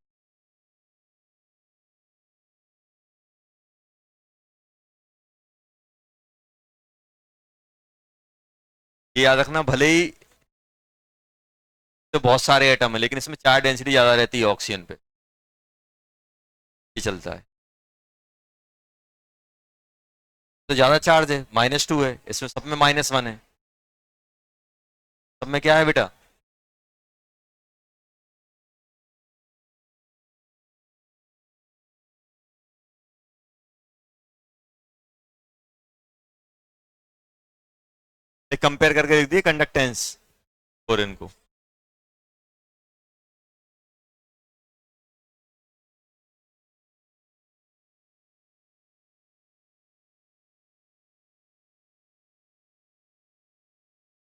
ये याद रखना, भले ही तो बहुत सारे एटम है लेकिन इसमें चार्ज डेंसिटी ज्यादा रहती है ऑक्सीजन पे, ये चलता है। तो ज्यादा चार्ज है, -2 है, इसमें सब में -1 है, सब में क्या है बेटा? एक कंपेयर करके लिख दिए कंडक्टेंस और इनको।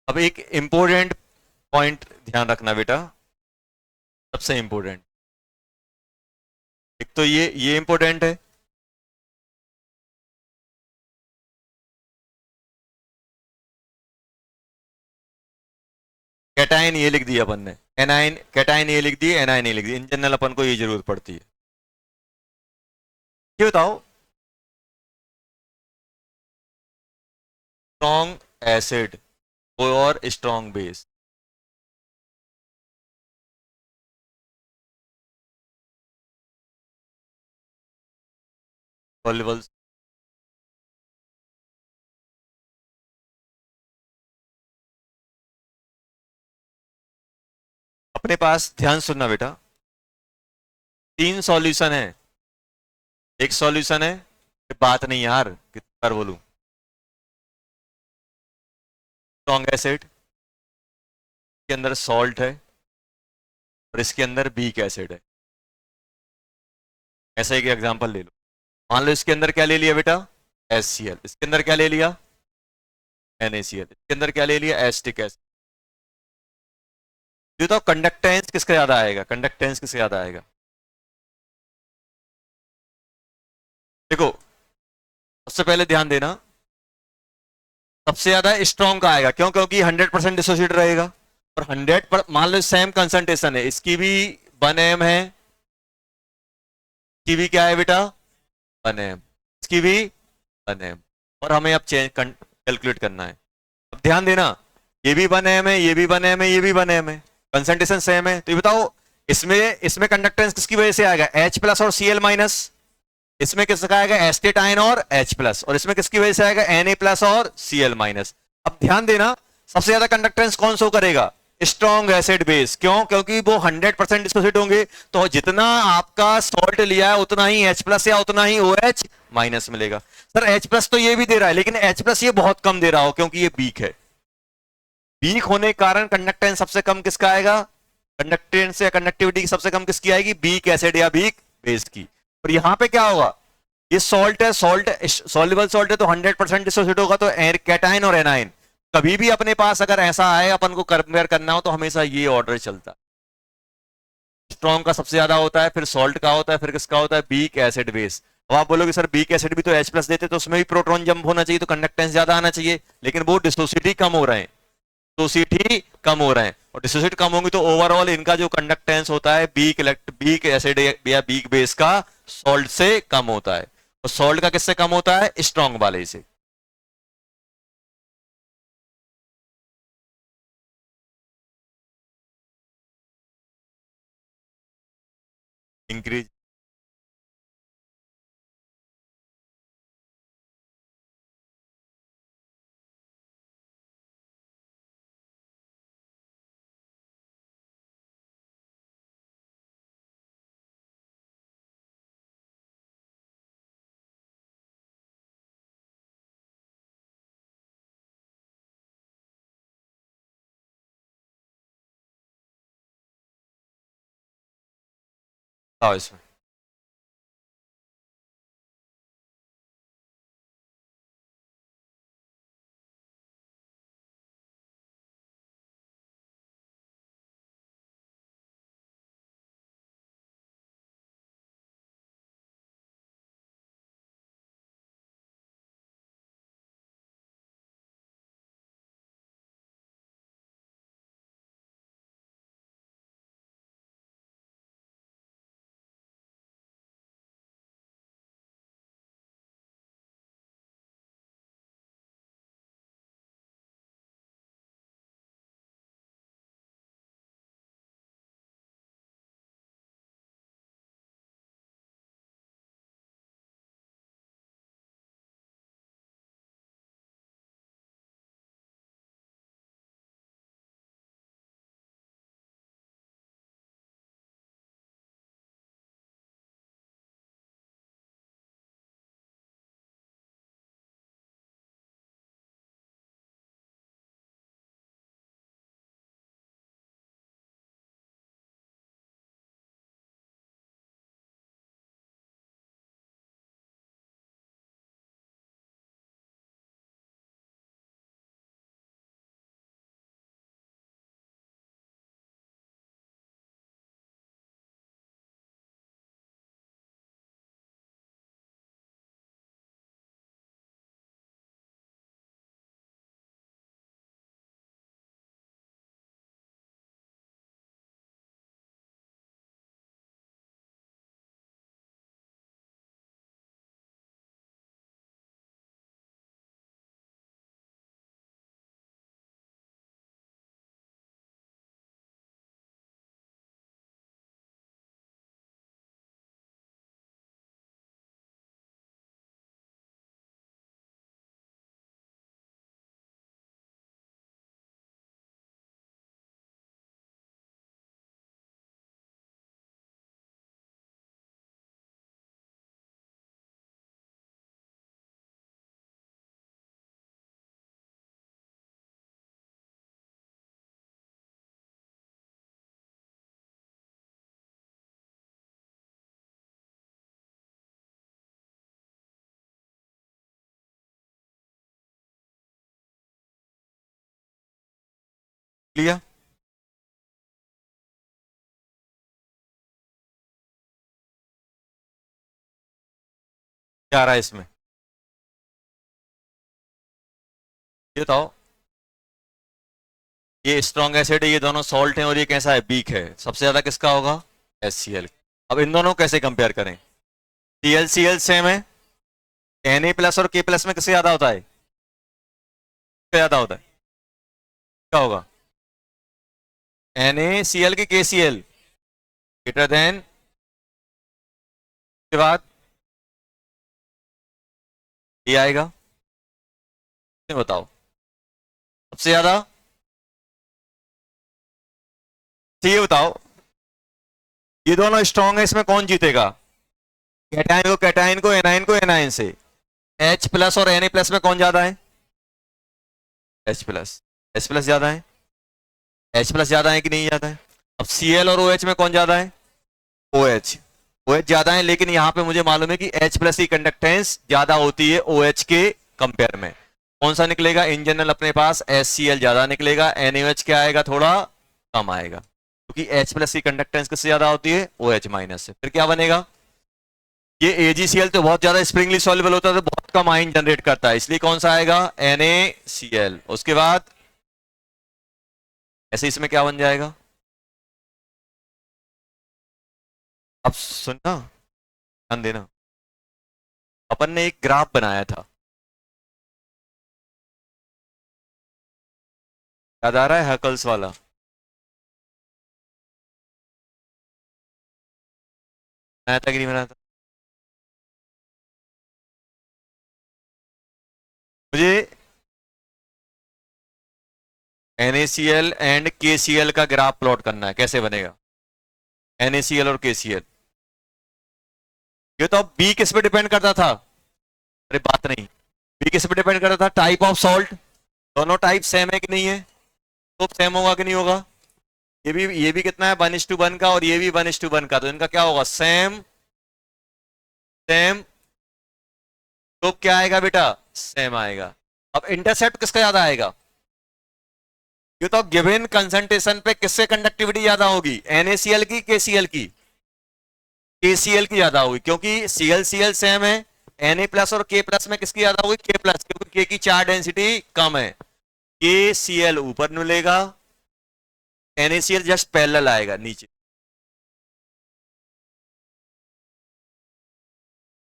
अब एक इंपॉर्टेंट पॉइंट ध्यान रखना बेटा, सबसे इंपॉर्टेंट, एक तो ये इंपॉर्टेंट है, कैटायन ये लिख दिया अपन ने, एनाइन कैटायन ये लिख दिए, एनाइन ये लिख दिए, इन जनरल अपन को ये जरूरत पड़ती है। ये बताओ, स्ट्रॉन्ग एसिड और स्ट्रॉन्ग बेस, सॉल्युबल, अपने पास ध्यान सुनना बेटा, 3 सॉल्यूशन है, एक सॉल्यूशन है, बात नहीं यार कितनी बार बोलूं, स्ट्रॉन्ग एसिड के अंदर सॉल्ट है और इसके अंदर बीक एसिड है। ऐसा एक एग्जांपल ले लो, मान लो इसके अंदर क्या ले लिया बेटा, HCl, इसके अंदर क्या ले लिया, NaCl, इसके अंदर क्या ले लिया, एसिटिक एसिड। ये तो कंडक्टेंस किसका ज्यादा आएगा, कंडक्टेंस किसका ज्यादा आएगा? देखो, सबसे पहले ध्यान देना, सबसे ज्यादा स्ट्रॉन्ग का आएगा, क्यों? क्योंकि 100% डिसोसिएट रहेगा, और 100 पर मान लो सेम कंसंट्रेशन है, इसकी भी 1 m है, इसकी भी क्या है बेटा, 1 m, इसकी भी 1 m, और हमें अब चेंज कैलकुलेट करना है। अब ध्यान देना, ये भी 1 m है, ये भी 1 m है, ये भी 1 m है, कंसंट्रेशन सेम है, तो ये बताओ इसमें इसमें कंडक्टेंस किसकी वजह से आएगा, H प्लस और Cl माइनस, इसमें किसका आएगा, एस्टेट आयन और H प्लस, और इसमें किसकी वजह से आएगा, Na प्लस और Cl माइनस। अब ध्यान देना, सबसे ज्यादा कंडक्टेंस कौन शो करेगा, स्ट्रॉन्ग एसिड बेस, क्यों? क्योंकि वो 100% डिसोसिएट होंगे, तो जितना आपका सॉल्ट लिया है उतना ही H प्लस या उतना ही OH माइनस मिलेगा। सर H प्लस तो ये भी दे रहा है, लेकिन H प्लस ये बहुत कम दे रहा हो, क्योंकि ये वीक है, वीक होने के कारण कंडक्टेंस सबसे कम किसका आएगा, कंडक्टेंस या कंडक्टिविटी की सबसे कम किसकी आएगी, वीक एसिड या वीक बेस की। और यहां पे क्या होगा, ये सॉल्ट है, सॉल्ट सॉल्युबल सॉल्ट है, तो 100% डिसोसिएट होगा, तो कैटाइन और एनाइन, कभी भी अपने पास अगर ऐसा आए अपन को कंपेयर करना हो, तो हमेशा ये ऑर्डर चलता है, स्ट्रॉन्ग का सबसे ज्यादा होता है, फिर सॉल्ट का होता है, फिर किसका होता है, बीक एसिड बेस। अब आप बोलोगे सर बीक एसिड भी तो H प्लस देते, तो उसमें भी प्रोटॉन जंप होना चाहिए, तो कंडक्टेंस ज्यादा आना चाहिए, लेकिन वो डिसोसिएटी कम हो रहे हैं, डिसोसिएटी कम हो रहे हैं, और डिसोसिएट कम होंगे तो ओवरऑल इनका जो कंडक्टेंस होता है बीक एसिड या बीक बेस का सॉल्ट से कम होता है, और सॉल्ट का किससे कम होता है, स्ट्रॉन्ग वाले से। इंक्रीज, इसमें लिया। क्या आ रहा है इसमें, ये बताओ। ये स्ट्रॉन्ग एसिड है, ये दोनों सॉल्ट हैं, और ये कैसा है, वीक है। सबसे ज्यादा किसका होगा, HCl। अब इन दोनों को कैसे कंपेयर करें। ClCl सेम है, Na प्लस और K प्लस में किससे ज्यादा होता है, किससे ज्यादा होता है, क्या होगा, NaCl की KCl ग्रेटर देन, के बाद ये आएगा। ये बताओ सबसे ज्यादा, तो ये बताओ ये दोनों स्ट्रॉन्ग है, इसमें कौन जीतेगा, कैटाइन को एनाइन को एनाइन से। H प्लस और Na प्लस में कौन ज्यादा है, H प्लस, H प्लस ज्यादा है, H प्लस ज्यादा है कि नहीं ज्यादा है। अब Cl और OH में कौन ज्यादा है, OH, OH ज्यादा है, लेकिन यहां पे मुझे मालूम है कि H प्लस की कंडक्टेंस ज्यादा होती है OH के कंपेयर में। कौन सा निकलेगा, इन जनरल अपने पास HCl ज्यादा निकलेगा, NaOH क्या आएगा, थोड़ा कम आएगा, क्योंकि H प्लस की कंडक्टेंस किससे ज्यादा होती है, OH माइनस से। फिर क्या बनेगा, ये AgCl तो बहुत ज्यादा स्प्रिंगली सॉल्युबल होता है, तो बहुत कम आयन जनरेट करता है, इसलिए कौन सा आएगा, NaCl। उसके बाद ऐसे इसमें क्या बन जाएगा, अब सुनना, ध्यान देना। अपन ने एक ग्राफ बनाया था, याद आ रहा है, हकल्स वाला। बनाया था कि नहीं बनाया था, मुझे NaCl एंड KCl का ग्राफ प्लॉट करना है, कैसे बनेगा, NaCl और KCl। ये तो अब बी किस पे डिपेंड करता था, अरे बात नहीं, बी किस पे डिपेंड करता था, टाइप ऑफ सॉल्ट। दोनों टाइप सेम है कि नहीं है, तो सेम होगा कि नहीं होगा। ये भी कितना है, 1:1 का, और ये भी 1:1 का, तो इनका क्या होगा, सेम सेम। तो क्या आएगा बेटा, सेम आएगा। अब इंटरसेप्ट किसका ज्यादा आएगा, ये तो गिवन कंसंट्रेशन पे किससे कंडक्टिविटी ज्यादा होगी, NaCl की KCl की, KCl की ज्यादा होगी, क्योंकि ClCl सेम है। Na प्लस और K प्लस में किसकी ज्यादा होगी, K प्लस, क्योंकि K की चार्ज डेंसिटी कम है। KCl ऊपर मिलेगा, NaCl जस्ट पैरेलल आएगा नीचे।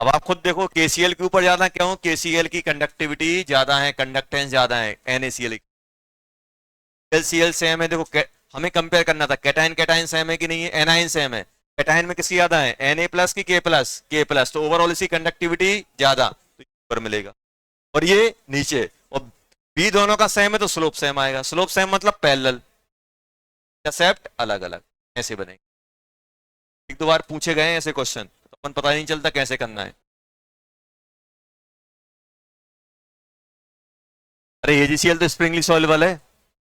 अब आप खुद देखो, KCl के ऊपर ज्यादा क्यों, KCl की कंडक्टिविटी ज्यादा है, कंडक्टेंस ज्यादा है NaCl। LCl सेम है, देखो हमें कंपेयर करना था, कैटाइन कैटाइन सेम है कि नहीं है, एनाइन सेम है। कैटाइन में किसकी ज्यादा है, Na प्लस की K प्लस, K प्लस, तो ओवरऑल इसकी कंडक्टिविटी ज्यादा, तो ऊपर मिलेगा। और ये नीचे, और बी दोनों का सेम है, तो स्लोप सेम आएगा। स्लोप सेम मतलब पैरेलल, इंटरसेप्ट अलग अलग, ऐसे बनेंगे। एक दो बार पूछे गए हैं ऐसे क्वेश्चन, तो अपन पता नहीं चलता कैसे करना है। अरे AgCl तो स्प्रिंगली सॉल्युबल है।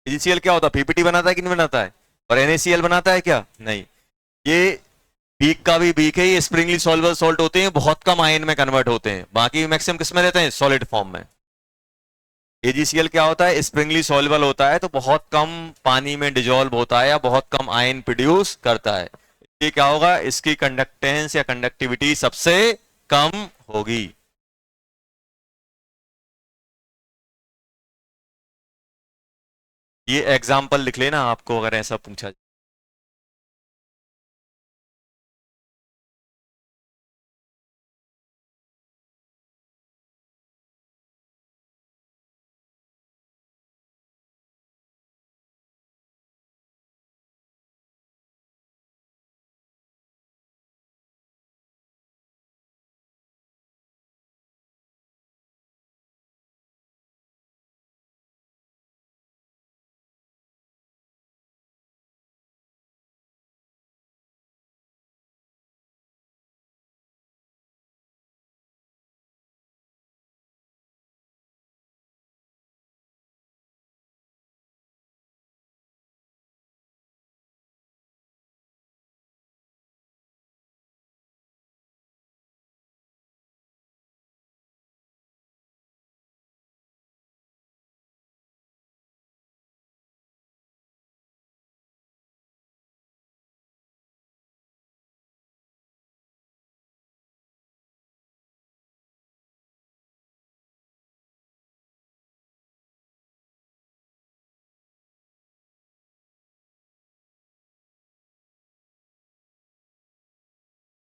AgCl क्या होता है, PPT बनाता है कि नहीं बनाता है, और NaCl बनाता है क्या, नहीं। ये बीक का भी बीक है, ये स्प्रिंगली सॉल्युबल सॉल्ट होते हैं, बहुत कम आयन में कन्वर्ट होते हैं, बाकी मैक्सिमम किस में रहते हैं, सॉलिड फॉर्म में। AgCl क्या होता है, स्प्रिंगली सॉल्युबल होता है, तो बहुत कम पानी में डिजोल्व होता है, या बहुत कम आयन प्रोड्यूस करता है। ये क्या होगा, इसकी कंडक्टेंस या कंडक्टिविटी सबसे कम होगी। ये एग्जाम्पल लिख लेना आपको अगर ऐसा पूछा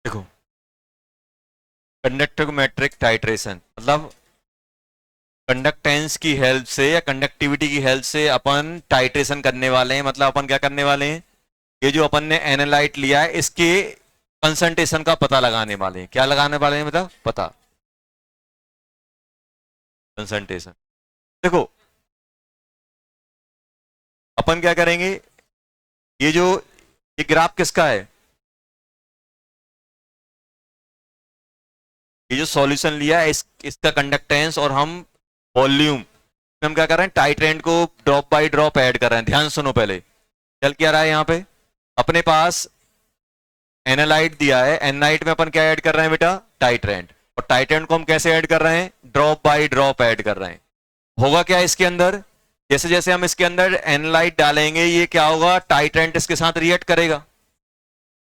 देखो, कंडक्टोमेट्रिक टाइट्रेशन मतलब कंडक्टेंस की हेल्प से या कंडक्टिविटी की हेल्प से अपन टाइट्रेशन करने वाले हैं। मतलब अपन क्या करने वाले हैं, ये जो अपन ने एनालाइट लिया है इसके कंसंट्रेशन का पता लगाने वाले हैं। क्या लगाने वाले हैं, मतलब पता, कंसंट्रेशन। देखो, अपन क्या करेंगे, ये जो ये ग्राफ किसका है, ये जो सॉल्यूशन लिया है इसका कंडक्टेंस और हम वॉल्यूम, हम क्या कर रहे हैं, टाइट्रेंट को ड्रॉप बाय ड्रॉप ऐड कर रहे हैं। ध्यान सुनो, पहले चल क्या रहा है यहाँ पे, अपने पास एनालाइट दिया है, एनालाइट में अपन क्या ऐड कर रहे हैं बेटा, टाइट्रेंट। और टाइट्रेंट को हम कैसे ऐड कर रहे हैं, ड्रॉप बाय ड्रॉप ऐड कर रहे हैं। होगा क्या इसके अंदर, जैसे जैसे हम इसके अंदर एनालाइट डालेंगे ये क्या होगा, टाइट्रेंट इसके साथ रिएक्ट करेगा।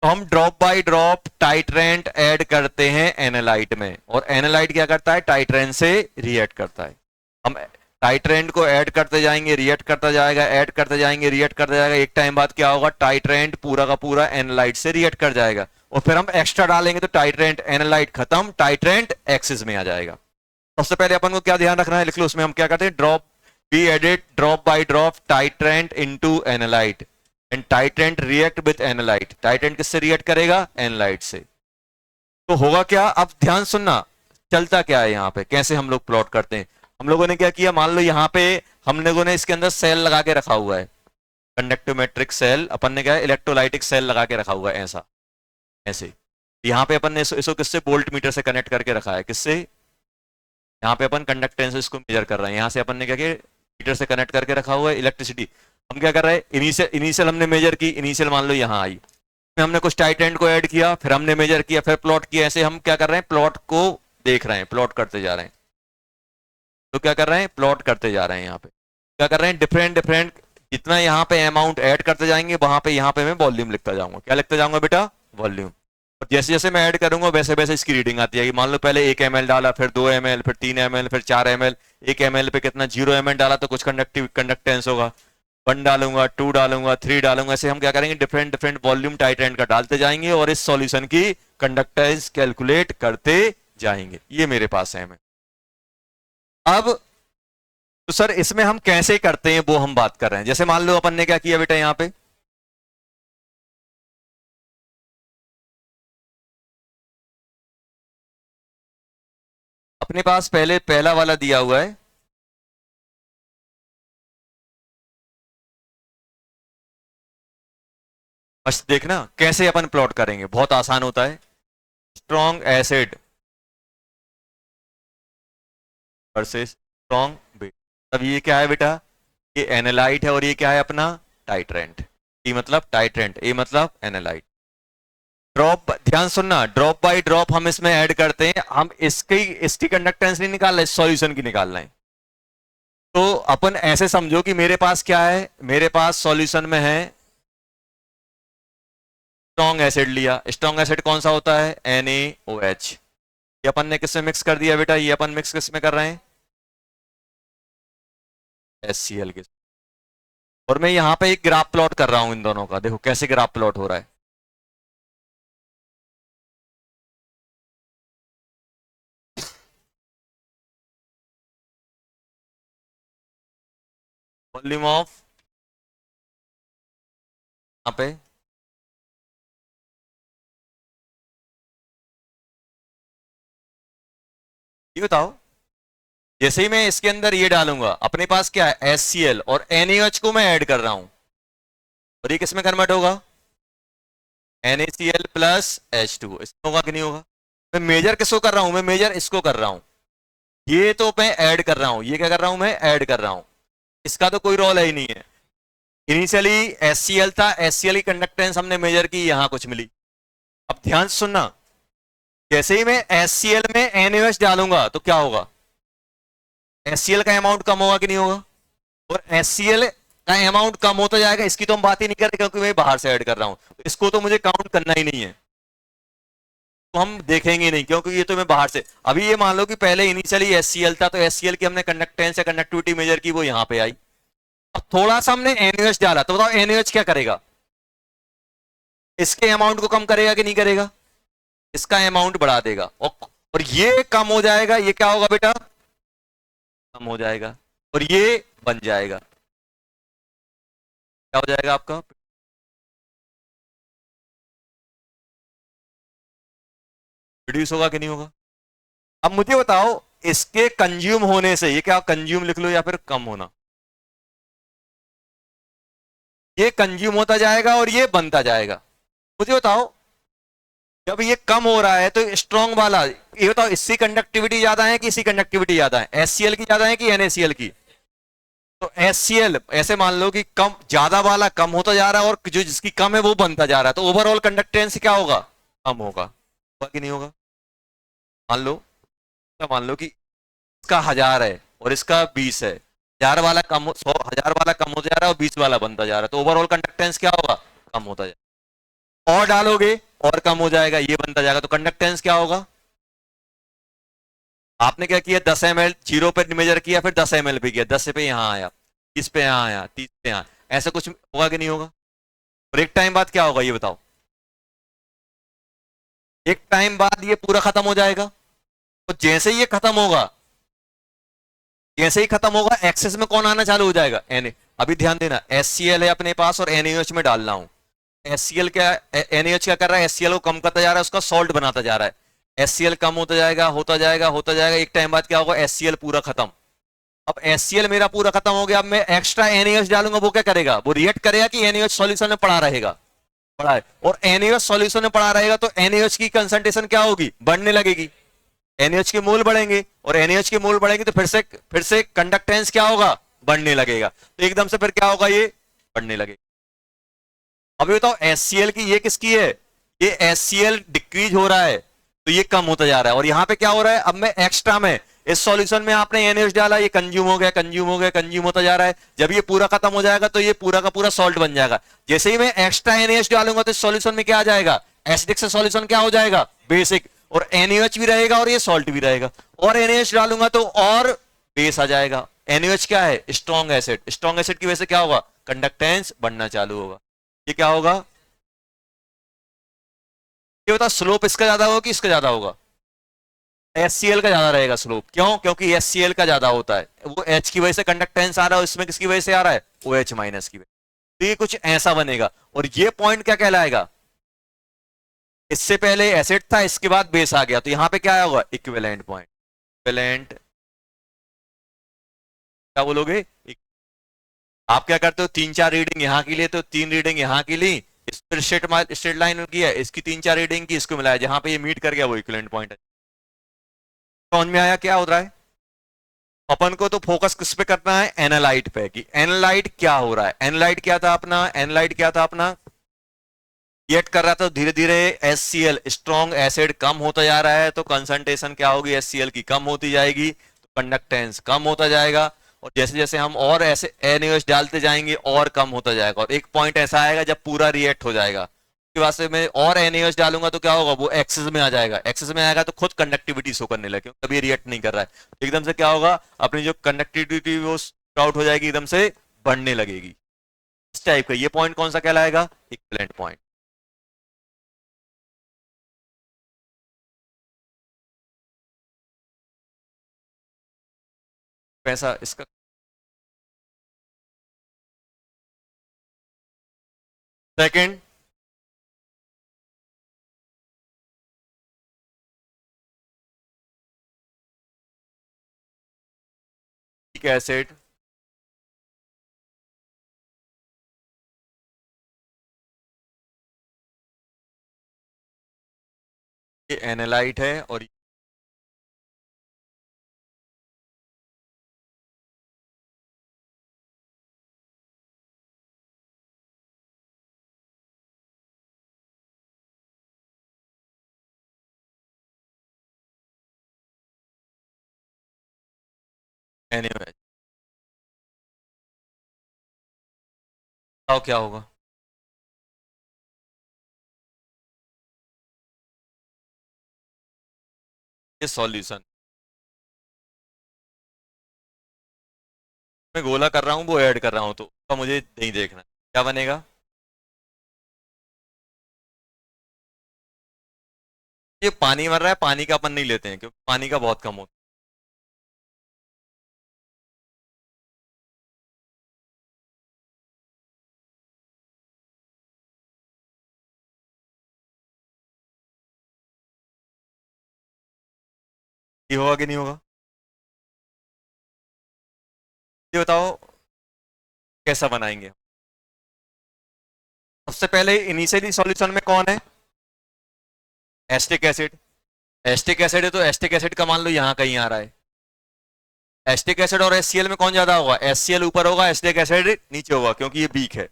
तो हम drop by drop titrant add करते हैं एनालाइट में, और एनालाइट क्या करता है, टाइट्रेंट से रिएक्ट करता है। हम टाइट्रेंट को ऐड करते जाएंगे, रिएक्ट करता जाएगा, ऐड करते जाएंगे, रिएक्ट करता जाएगा। एक टाइम बाद क्या होगा, टाइट्रेंट पूरा का पूरा एनालाइट से रिएक्ट कर जाएगा, और फिर हम एक्स्ट्रा डालेंगे तो टाइट्रेंट एनालाइट खत्म, टाइट्रेंट एक्सिस में आ जाएगा। सबसे पहले अपन को क्या ध्यान रखना है, लिख लो उसमें हम क्या करते हैं, drop be added drop by drop titrant into analyte and titrant react with analyte. Titrant किससे रिएक्ट करेगा, एनालाइट से। तो होगा क्या, अब ध्यान सुनना, चलता क्या है यहाँ पे, कैसे हम लोग प्लॉट करते हैं। हम लोगों ने क्या किया, मान लो यहाँ पे हम लोगों ने इसके अंदर सेल लगा के रखा हुआ है, कंडक्टोमेट्रिक सेल, अपन ने क्या है, इलेक्ट्रोलाइटिक सेल लगा के रखा हुआ है, ऐसा ऐसे। यहाँ पे अपन ने इसको किससे, वोल्ट मीटर से कनेक्ट करके रखा है, किससे, यहाँ पे अपन कंडक्टेंस इसको मेजर कर रहे हैं, यहाँ से अपन ने क्या किया, मीटर से कनेक्ट करके रखा हुआ है इलेक्ट्रिसिटी। हम क्या कर रहे हैं, इनिशियल इनिशियल हमने मेजर की, इनिशियल मान लो यहाँ आई, हमने कुछ टाइट्रेंट को ऐड किया, फिर हमने मेजर किया, फिर प्लॉट किया। ऐसे हम क्या कर रहे हैं, प्लॉट को देख रहे हैं, प्लॉट करते जा रहे हैं। तो क्या कर रहे हैं, प्लॉट करते जा रहे हैं। यहाँ पे क्या कर रहे हैं, डिफरेंट डिफरेंट, जितना यहाँ पे अमाउंट ऐड करते जाएंगे वहां पे यहाँ पे मैं वॉल्यूम लिखता जाऊंगा। क्या लिखता जाऊंगा बेटा, वॉल्यूम। और जैसे जैसे मैं ऐड करूंगा वैसे वैसे इसकी रीडिंग आती है। मान लो पहले 1 ml डाला, फिर 2 ml, फिर 3 ml, फिर 4 ml। 1 ml पे कितना, 0 ml डाला तो कुछ कंडक्टिव कंडक्टेंस होगा, 1 डालूंगा, 2 डालूंगा, 3 डालूंगा। ऐसे हम क्या करेंगे, डिफरेंट डिफरेंट वॉल्यूम टाइट्रेंट का डालते जाएंगे और इस सॉल्यूशन की कंडक्टेंस कैलकुलेट करते जाएंगे। ये मेरे पास है। मैं अब तो सर इसमें हम कैसे करते हैं वो हम बात कर रहे हैं। जैसे मान लो अपन ने क्या किया बेटा, यहां पे अपने पास पहले पहला वाला दिया हुआ है, बस देखना कैसे अपन प्लॉट करेंगे, बहुत आसान होता है। Strong acid versus strong base. अब ये क्या है बेटा, ये एनालाइट है और ये क्या है अपना टाइट्रेंट। टी मतलब टाइट्रेंट, ए मतलब एनालाइट। ड्रॉप, ध्यान सुनना, ड्रॉप बाय ड्रॉप हम इसमें ऐड करते हैं। हम इसकी कंडक्टेंस नहीं निकाल रहे, सॉल्यूशन की निकाल रहे हैं। तो अपन ऐसे समझो कि मेरे पास क्या है, मेरे पास सॉल्यूशन में है स्ट्रॉन्ग एसिड लिया। स्ट्रॉन्ग एसिड कौन सा होता है, NaOH। ये अपन ने किसमें मिक्स कर दिया बेटा, ये अपन मिक्स किसमें कर रहे हैं, HCl के। और मैं यहां पे एक ग्राफ प्लॉट कर रहा हूं इन दोनों का, देखो कैसे ग्राफ प्लॉट हो रहा है। वॉल्यूम ऑफ, यहां पे ये बताओ, जैसे ही मैं इसके अंदर ये डालूंगा, अपने पास क्या है HCl और NaOH को मैं ऐड कर रहा हूं, और ये किसमें कन्वर्ट होगा, NaCl प्लस H2। इसमें होगा कि नहीं होगा। मैं मेजर किसको कर रहा हूं, मैं मेजर इसको कर रहा हूं, ये तो मैं ऐड कर रहा हूं, ये क्या कर रहा हूं, मैं ऐड कर रहा हूं। इसका तो कोई रोल है ही नहीं है। इनिशियली HCl था, HCl की कंडक्टेंस हमने मेजर की, यहां कुछ मिली। अब ध्यान से सुनना, जैसे ही मैं HCl में NaOH डालूंगा तो क्या होगा, HCl का अमाउंट कम होगा कि नहीं होगा। और HCl का अमाउंट कम होता जाएगा, इसकी तो हम बात ही नहीं करें क्योंकि मैं बाहर से ऐड कर रहा हूं, तो इसको तो मुझे काउंट करना ही नहीं है, तो हम देखेंगे नहीं क्योंकि ये तो मैं बाहर से। अभी ये मान लो कि पहले इनिशियली HCl था, तो HCl की हमने कंडक्टेंस या कंडक्टिविटी मेजर की, वो यहां पे आई। अब थोड़ा सा हमने NaOH डाला, तो बताओ NaOH क्या करेगा, इसके अमाउंट को कम करेगा कि नहीं करेगा। इसका अमाउंट बढ़ा देगा, और ये कम हो जाएगा, ये क्या होगा बेटा, कम हो जाएगा, और ये बन जाएगा, क्या हो जाएगा आपका, रिड्यूस होगा कि नहीं होगा। अब मुझे बताओ, इसके कंज्यूम होने से, ये क्या कंज्यूम लिख लो या फिर कम होना, ये कंज्यूम होता जाएगा और ये बनता जाएगा। मुझे बताओ, जब ये कम हो रहा है तो स्ट्रॉन्ग वाला, ये बताओ इसकी कंडक्टिविटी ज्यादा है कि इसकी कंडक्टिविटी ज्यादा है, एससीएल की ज्यादा है कि एनएसीएल की। तो एससीएल ऐसे मान लो कि कम, ज्यादा वाला कम होता जा रहा है और जो जिसकी कम है वो बनता जा रहा है, तो ओवरऑल कंडक्टेंस क्या होगा, कम होगा कि नहीं होगा। मान लो, क्या मान लो कि इसका 1000 है और इसका 20 है, 1000 वाला कम, 1000 वाला कम होता जा रहा है और 20 वाला बनता जा रहा है, तो ओवरऑल कंडक्टेंस क्या होगा, कम होता जाएगा। और डालोगे और कम हो जाएगा, ये बनता जाएगा, तो कंडक्टेंस क्या होगा। आपने क्या किया, 10 ml जीरो पे मेजर किया, फिर 10 ml पे किया, 10 पे यहां आया, 20 पे यहां आया, 30 पे यहां, ऐसा कुछ होगा कि नहीं होगा। और एक टाइम बाद क्या होगा ये बताओ, एक टाइम बाद ये पूरा खत्म हो जाएगा। तो जैसे ही ये खत्म होगा, जैसे ही खत्म होगा, एक्सेस में कौन आना चालू हो जाएगा, एन। अभी ध्यान देना, एससीएल है अपने पास और एनएच में डालना हूं। एससीएल क्या, एनएच क्या कर रहा है, एससीएल को कम करता जा रहा है, उसका सॉल्ट बनाता जा रहा है। एससीएल कम होता जाएगा, होता जाएगा, होता जाएगा, एक टाइम बाद क्या होगा, एससीएल पूरा खत्म। अब एससीएल मेरा पूरा खत्म हो गया, अब मैं एक्स्ट्रा एनएच डालूंगा, वो क्या करेगा, वो रिएक्ट करेगा कि एनएच सॉल्यूशन में पड़ा रहेगा, पड़ा है, और एनएच सॉल्यूशन में पड़ा रहेगा, तो एनएच की कंसंट्रेशन क्या होगी, बढ़ने लगेगी। एनएच के मोल बढ़ेंगे, और एनएच के मोल बढ़ेंगे तो फिर से कंडक्टेंस क्या होगा, बढ़ने लगेगा, तो एकदम से फिर क्या होगा, ये बढ़ने लगेगा। अभी बताओ, एससीएल की ये किसकी है, ये एससीएल डिक्रीज हो रहा है, तो ये कम होता जा रहा है, और यहां पे क्या हो रहा है, अब मैं एक्स्ट्रा में, इस सॉल्यूशन में आपने एनएच डाला, ये कंज्यूम हो गया, कंज्यूम हो गया, कंज्यूम होता जा रहा है, जब ये पूरा खत्म हो जाएगा तो ये पूरा का पूरा सॉल्ट बन जाएगा। जैसे ही मैं एक्स्ट्रा एनएच डालूंगा तो इस सॉल्यूशन में क्या आ जाएगा, एसिडिक से सॉल्यूशन क्या हो जाएगा, बेसिक, और एनएच भी रहेगा और ये सॉल्ट भी रहेगा, और एनएच डालूंगा तो और बेस आ जाएगा। एनएच क्या है, स्ट्रॉन्ग एसिड, स्ट्रॉन्ग एसिड की वजह से क्या होगा, कंडक्टेंस बढ़ना चालू होगा। ये क्या होगा, ये बता, स्लोप इसका ज्यादा होगा कि इसका ज्यादा होगा, एससीएल का ज्यादा रहेगा स्लोप, क्यों, क्योंकि एससीएल का ज्यादा होता है, वो एच की वजह से कंडक्टेंस आ रहा है, इसमें किसकी वजह से आ रहा है, ओ एच माइनस की वजह। तो ये कुछ ऐसा बनेगा, और ये पॉइंट क्या कहलाएगा, इससे पहले एसिड था, इसके बाद बेस आ गया, तो यहां पे क्या होगा, इक्विवेलेंट पॉइंट, इक्विवेलेंट, क्या बोलोगे, आप क्या करते हो, 3-4 रीडिंग यहां की लिए, तो 3 रीडिंग यहां की ली, इस पर स्ट्रेट लाइन की है, इसकी 3-4 रीडिंग की, इसको मिलाया, जहां पे ये मीट कर गया वो इक्विवेलेंट पॉइंट है। समझ में आया क्या हो रहा है। अपन को तो फोकस किस पे करना है, एनालाइट पे, कि एनालाइट क्या हो रहा है। एनालाइट क्या था अपना, एनालाइट क्या था अपना, रिएक्ट कर रहा था, धीरे धीरे एससीएल स्ट्रॉन्ग एसिड कम होता जा रहा है, तो कंसंट्रेशन क्या होगी, एससीएल की कम होती जाएगी, तो कंडक्टेंस कम होता जाएगा, और जैसे जैसे हम और ऐसे एनएच डालते जाएंगे और कम होता जाएगा, और एक पॉइंट ऐसा आएगा जब पूरा रिएक्ट हो जाएगा, उसके बाद से मैं और एनएच डालूंगा तो क्या होगा, वो एक्सेस में आ जाएगा, एक्सेस में आएगा तो खुद कंडक्टिविटी शो करने लगे, तभी रिएक्ट नहीं कर रहा है, तो एकदम से क्या होगा, अपनी जो कंडक्टिविटी वो आउट हो जाएगी, एकदम से बढ़ने लगेगी। इस टाइप का ये पॉइंट कौन सा कहलाएगा, इक्विवेलेंट पॉइंट। पैसा इसका, सेकंड, एसिड, ये एनालाइट है, और एनएच, बताओ क्या होगा, ये सॉल्यूशन, मैं गोला कर रहा हूँ वो ऐड कर रहा हूँ, तो मुझे नहीं देखना क्या बनेगा, ये पानी मर रहा है, पानी का अपन नहीं लेते हैं क्योंकि पानी का बहुत कम होता है। ये होगा कि नहीं होगा? ये बताओ कैसा बनाएंगे? सबसे पहले इनिशियली सॉल्यूशन में कौन है? Acetic acid. एस्टिक एसिड है तो एस्टिक एसिड का मान लो यहां कहीं आ रहा है। एस्टिक एसिड और एससीएल में कौन ज्यादा होगा? एससीएल ऊपर होगा, एस्टिक एसिड नीचे होगा क्योंकि ये बीक है।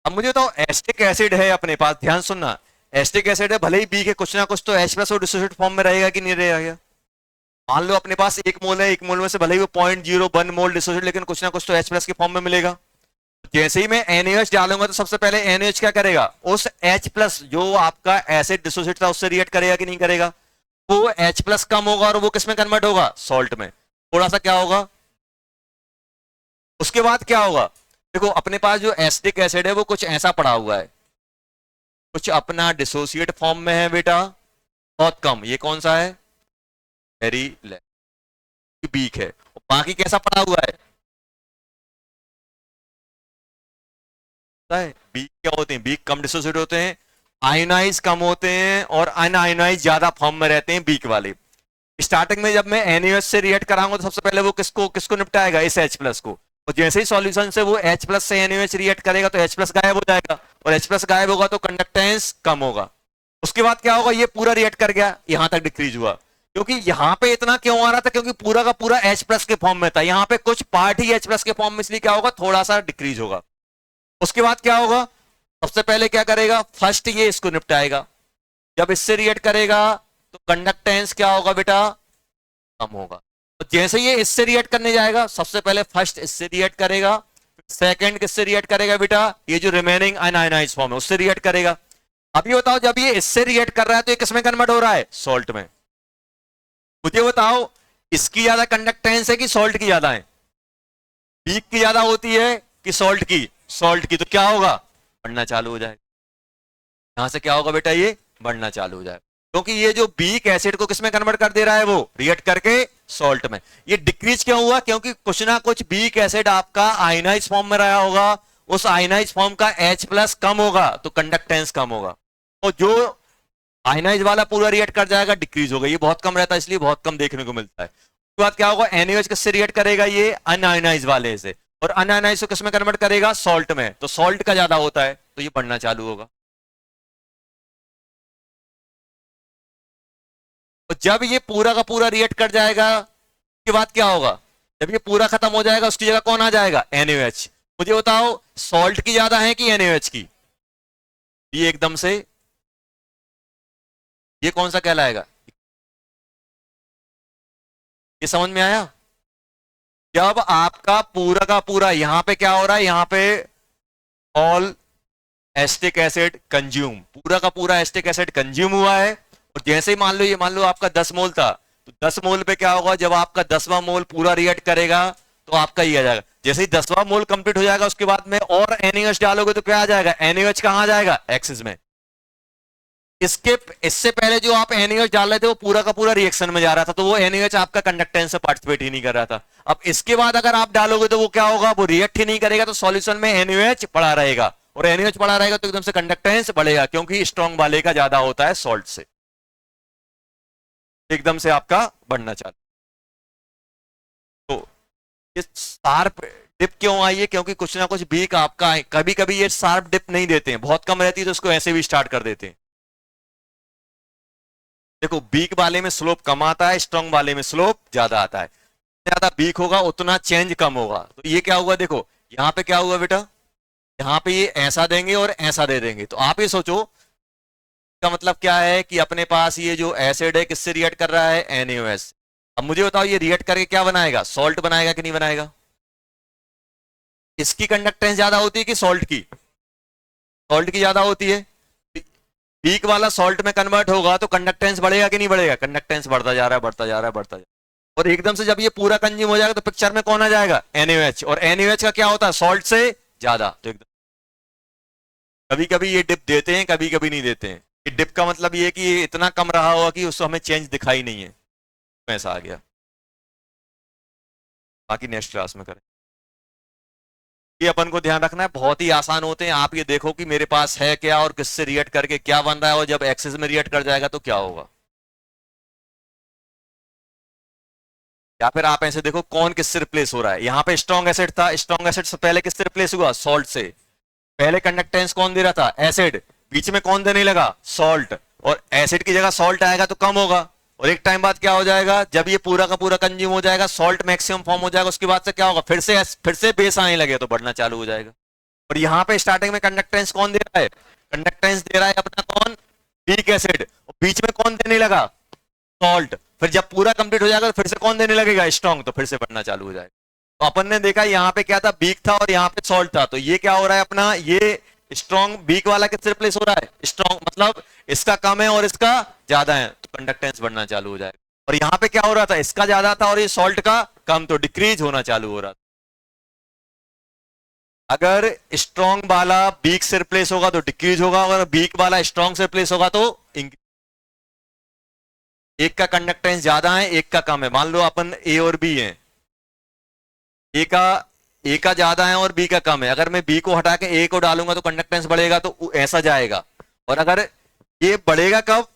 अब मुझे बताओ एस्टिक एसिड है अपने पास, ध्यान सुनना, एस्टिक एसिड है भले ही बीक है, कुछ ना कुछ तो H प्लस और डिसोसिएट फॉर्म में रहेगा कि नहीं रहेगा? मान लो अपने पास 1 मोल है, 1 मोल में से भले ही वो 0.01 मोल डिसोसिएट, लेकिन कुछ ना कुछ तो H प्लस के फॉर्म में मिलेगा। जैसे ही मैं NaOH डालूंगा तो सबसे पहले NaOH क्या करेगा? उस H प्लस जो आपका एसिड डिसोसिएट था उससे रिएक्ट करेगा कि नहीं करेगा? वो H प्लस कम होगा और वो किस में कन्वर्ट होगा? सॉल्ट में। थोड़ा सा क्या होगा उसके बाद क्या होगा? देखो अपने पास जो एसिटिक एसिड है वो कुछ ऐसा पड़ा हुआ है, कुछ अपना डिसोसिएट फॉर्म में है बेटा, बहुत कम। ये कौन सा है? वेरी बीक है। और बाकी कैसा पड़ा हुआ है? बीक क्या होते हैं? बीक कम डिसोसिएट होते हैं, आयोनाइज कम होते हैं और अनआयोनाइज ज्यादा फॉर्म में रहते हैं बीक वाले। स्टार्टिंग में जब मैं NaOH से रिएक्ट कराऊंगा तो सबसे पहले वो किसको किसको निपटाएगा? इस H प्लस को। और जैसे ही सॉल्यूशन से वो H प्लस से NaOH रिएक्ट करेगा तो H प्लस गायब हो जाएगा, और H प्लस गायब होगा तो कंडक्टेंस कम होगा। उसके बाद क्या होगा? ये पूरा रिएक्ट कर गया, यहां तक डिक्रीज हुआ। क्योंकि यहां पे इतना क्यों आ रहा था? क्योंकि पूरा का पूरा H प्लस के फॉर्म में था, यहां पे कुछ पार्ट ही H प्लस के फॉर्म में, इसलिए क्या होगा? थोड़ा सा डिक्रीज होगा। उसके बाद क्या होगा? सबसे पहले क्या करेगा? फर्स्ट ये इसको निपटाएगा, जब इससे रिएक्ट करेगा तो कंडक्टेंस क्या होगा बेटा? कम होगा। तो जैसे ये इससे रिएक्ट करने जाएगा, सबसे पहले फर्स्ट इससे रिएक्ट करेगा, सेकंड किससे रिएक्ट करेगा बेटा? ये जो रिमेनिंग अनआयोनाइज्ड फॉर्म है उससे रिएक्ट करेगा। अब ये बताओ जब ये इससे रिएक्ट कर रहा है तो ये किसमें कन्वर्ट हो रहा है? सॉल्ट में। मुझे बताओ इसकी ज्यादा कंडक्टेंस है कि सॉल्ट की ज्यादा है? बीक की ज्यादा होती है कि सॉल्ट की? सॉल्ट की। तो क्या होगा? बढ़ना चालू हो जाएगा। यहां से क्या होगा बेटा? ये बढ़ना चालू हो जाएगा, क्योंकि ये जो बीक एसिड को किसमें कन्वर्ट कर दे रहा है? वो रिएक्ट करके सॉल्ट में। ये डिक्रीज क्यों हुआ? क्योंकि कुछ ना कुछ बीक एसिड आपका आयनाइज फॉर्म में रहा होगा, उस आयनाइज फॉर्म का H प्लस कम होगा तो कंडक्टेंस कम होगा, तो जो आयनाइज वाला पूरा रिएक्ट कर जाएगा, डिक्रीज होगा। ये बहुत कम रहता है इसलिए बहुत कम देखने को मिलता है। उसके बाद क्या होगा? NaOH किससे रिएक्ट करेगा? ये अनआयोनाइज वाले से, और अनआयोनाइज को किसमें कन्वर्ट करेगा? सॉल्ट में। तो सॉल्ट का ज्यादा होता है तो ये बढ़ना चालू होगा। और जब ये पूरा का पूरा रिएक्ट कर जाएगा उसके बाद क्या होगा? जब ये पूरा खत्म हो जाएगा उसकी जगह कौन आ जाएगा? NaOH। मुझे बताओ सॉल्ट की ज्यादा है कि NaOH की? ये एकदम से ये कौन सा कहलाएगा? ये समझ में आया? जब आपका पूरा का पूरा यहां पे क्या हो रहा है? यहां पे ऑल एस्टिक एसिड कंज्यूम, पूरा का पूरा एस्टिक एसिड कंज्यूम हुआ है। और जैसे ही मान लो ये मान लो आपका 10 मोल था, तो 10 मोल पे क्या होगा? जब आपका 10वां मोल पूरा रिएक्ट करेगा तो आपका ये आ जाएगा। जैसे ही 10वां मोल कंप्लीट हो जाएगा उसके बाद में और NaOH डालोगे तो क्या आ जाएगा? NaOH कहां आ जाएगा? एक्सिस में। इसके इससे पहले जो आप NaOH डाल रहे थे वो पूरा का पूरा रिएक्शन में जा रहा था, तो वो NaOH आपका कंडक्टेंस से पार्टिसिपेट ही नहीं कर रहा था। अब इसके बाद अगर आप डालोगे तो वो क्या होगा? वो रिएक्ट ही नहीं करेगा, तो सॉल्यूशन में NaOH पड़ा रहेगा, और NaOH पड़ा रहेगा तो एकदम से कंडक्टेंस बढ़ेगा, क्योंकि स्ट्रॉन्ग वाले का ज्यादा होता है सॉल्ट से, एकदम से आपका बढ़ना चालू। तो ये शार्प डिप क्यों आई है? क्योंकि कुछ ना कुछ बीक आपका है। कभी कभी ये शार्प डिप नहीं देते हैं, बहुत कम रहती है तो उसको ऐसे भी स्टार्ट कर देते हैं। देखो बीक वाले में स्लोप कम आता है, स्ट्रॉन्ग वाले में स्लोप ज्यादा आता है। ज्यादा बीक होगा उतना चेंज कम होगा। तो ये क्या हुआ? देखो यहां पे क्या हुआ बेटा? यहां पे ये ऐसा देंगे और ऐसा दे देंगे, तो आप ये सोचो का मतलब क्या है कि अपने पास ये जो एसिड है किससे रिएक्ट कर रहा है? NaOH। अब मुझे बताओ ये रिएक्ट करके क्या बनाएगा? सॉल्ट बनाएगा कि नहीं बनाएगा? इसकी कंडक्टेंस ज्यादा होती है कि सॉल्ट की? सॉल्ट की ज्यादा होती है। पीक वाला सॉल्ट में कन्वर्ट होगा तो कंडक्टेंस बढ़ेगा कि नहीं बढ़ेगा? कंडक्टेंस बढ़ता जा रहा है, बढ़ता जा रहा है, बढ़ता जा रहा है। और एकदम से जब ये पूरा कंज्यूम हो जाएगा तो पिक्चर में कौन आ जाएगा? NaOH। और NaOH का क्या होता है? सॉल्ट से ज्यादा। तो एकदम कभी कभी ये डिप देते हैं, कभी कभी नहीं देते हैं। कि डिप का मतलब ये है कि ये इतना कम रहा होगा कि उसको हमें चेंज दिखाई नहीं है, तो ऐसा आ गया। बाकी नेक्स्ट क्लास में करें। ये अपन को ध्यान रखना है, बहुत ही आसान होते हैं। आप ये देखो कि मेरे पास है क्या और किससे रिएक्ट करके क्या बन रहा है, और जब एक्सेस में रिएक्ट कर जाएगा तो क्या होगा। या फिर आप ऐसे देखो कौन किससे रिप्लेस हो रहा है। यहाँ पे स्ट्रॉन्ग एसिड था, स्ट्रॉन्ग एसिड से पहले किससे रिप्लेस हुआ, सॉल्ट से। पहले कंडक्टेंस कौन दे रहा था, एसिड। बीच में कौन देने लगा, सॉल्ट। और एसिड की जगह सॉल्ट आएगा तो कम होगा, और एक टाइम बाद क्या हो जाएगा, जब ये पूरा का पूरा कंज्यूम हो जाएगा, सॉल्ट मैक्सिमम फॉर्म हो जाएगा, उसके बाद से क्या होगा, फिर से बेस आने लगे तो बढ़ना चालू हो जाएगा। और यहाँ पे स्टार्टिंग में कंडक्टेंस कौन दे रहा है, कंडक्टेंस दे रहा है अपना कौन, वीक एसिड। बीच में कौन देने लगा, सॉल्ट। फिर जब पूरा कंप्लीट हो जाएगा तो फिर से कौन देने लगेगा, स्ट्रॉन्ग। तो फिर से बढ़ना चालू हो जाएगा। तो अपन ने देखा यहाँ पे क्या था, वीक था और यहाँ पे सॉल्ट था। तो ये क्या हो रहा है अपना, ये स्ट्रॉन्ग वीक वाला किससे रिप्लेस हो रहा है, स्ट्रॉन्ग। मतलब इसका कम है और इसका ज्यादा है, तो कंडक्टेंस बढ़ना चालू हो जाएगा। और यहाँ पे क्या हो रहा था, इसका ज्यादा था और ये सॉल्ट का कम, तो डिक्रीज होना चालू हो रहा था। अगर स्ट्रॉन्ग वाला वीक से रिप्लेस होगा तो डिक्रीज होगा, अगर वीक वाला स्ट्रॉन्ग से रिप्लेस होगा तो इंक्रीज। एक का कंडक्टेंस ज्यादा है, एक का कम है। मान लो अपन ए और बी है, ए का ज्यादा है और बी का कम है। अगर मैं बी को हटा के ए को डालूंगा तो कंडक्टेंस बढ़ेगा, तो ऐसा जाएगा। और अगर ये बढ़ेगा कब,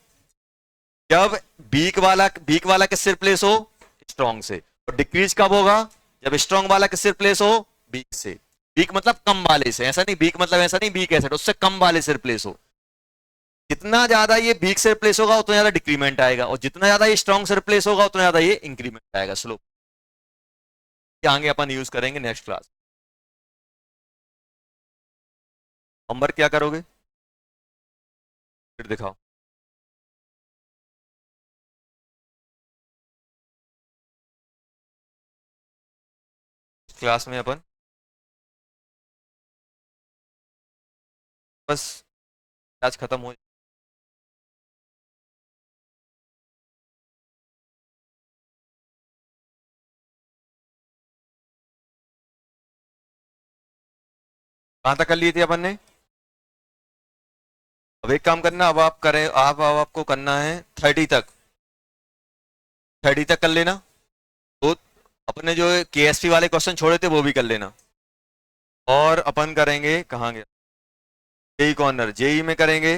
जब वीक वाला किससे रिप्लेस हो, स्ट्रॉन्ग से। और डिक्रीज कब होगा, जब स्ट्रॉन्ग वाला किससे रिप्लेस हो, वीक से। वीक मतलब कम वाले से, ऐसा नहीं वीक मतलब ऐसा नहीं वीक एसिड, उससे कम वाले से रिप्लेस हो। जितना ज्यादा ये वीक से रिप्लेस होगा उतना ज्यादा डिक्रीमेंट आएगा, और जितना ज्यादा ये स्ट्रॉन्ग से रिप्लेस होगा उतना ज्यादा ये इंक्रीमेंट आएगा, स्लो। आगे अपन यूज करेंगे नेक्स्ट क्लास। होमवर्क क्या करोगे, फिर दिखाओ। क्लास में अपन बस आज खत्म हो। कहां तक कर लिए थे अपन ने। अब एक काम करना, अब आप करें, अब आपको करना है 30 तक, 30 तक कर लेना। तो अपने जो केएसपी वाले क्वेश्चन छोड़े थे वो भी कर लेना। और अपन करेंगे कहाँ गया, जेई कॉर्नर, जेई में करेंगे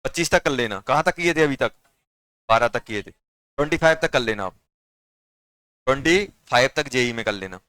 25 तक कर लेना। कहाँ तक किए थे अभी तक, 12 तक किए थे, 25 तक कर लेना आप, 25 तक जेई में कर लेना।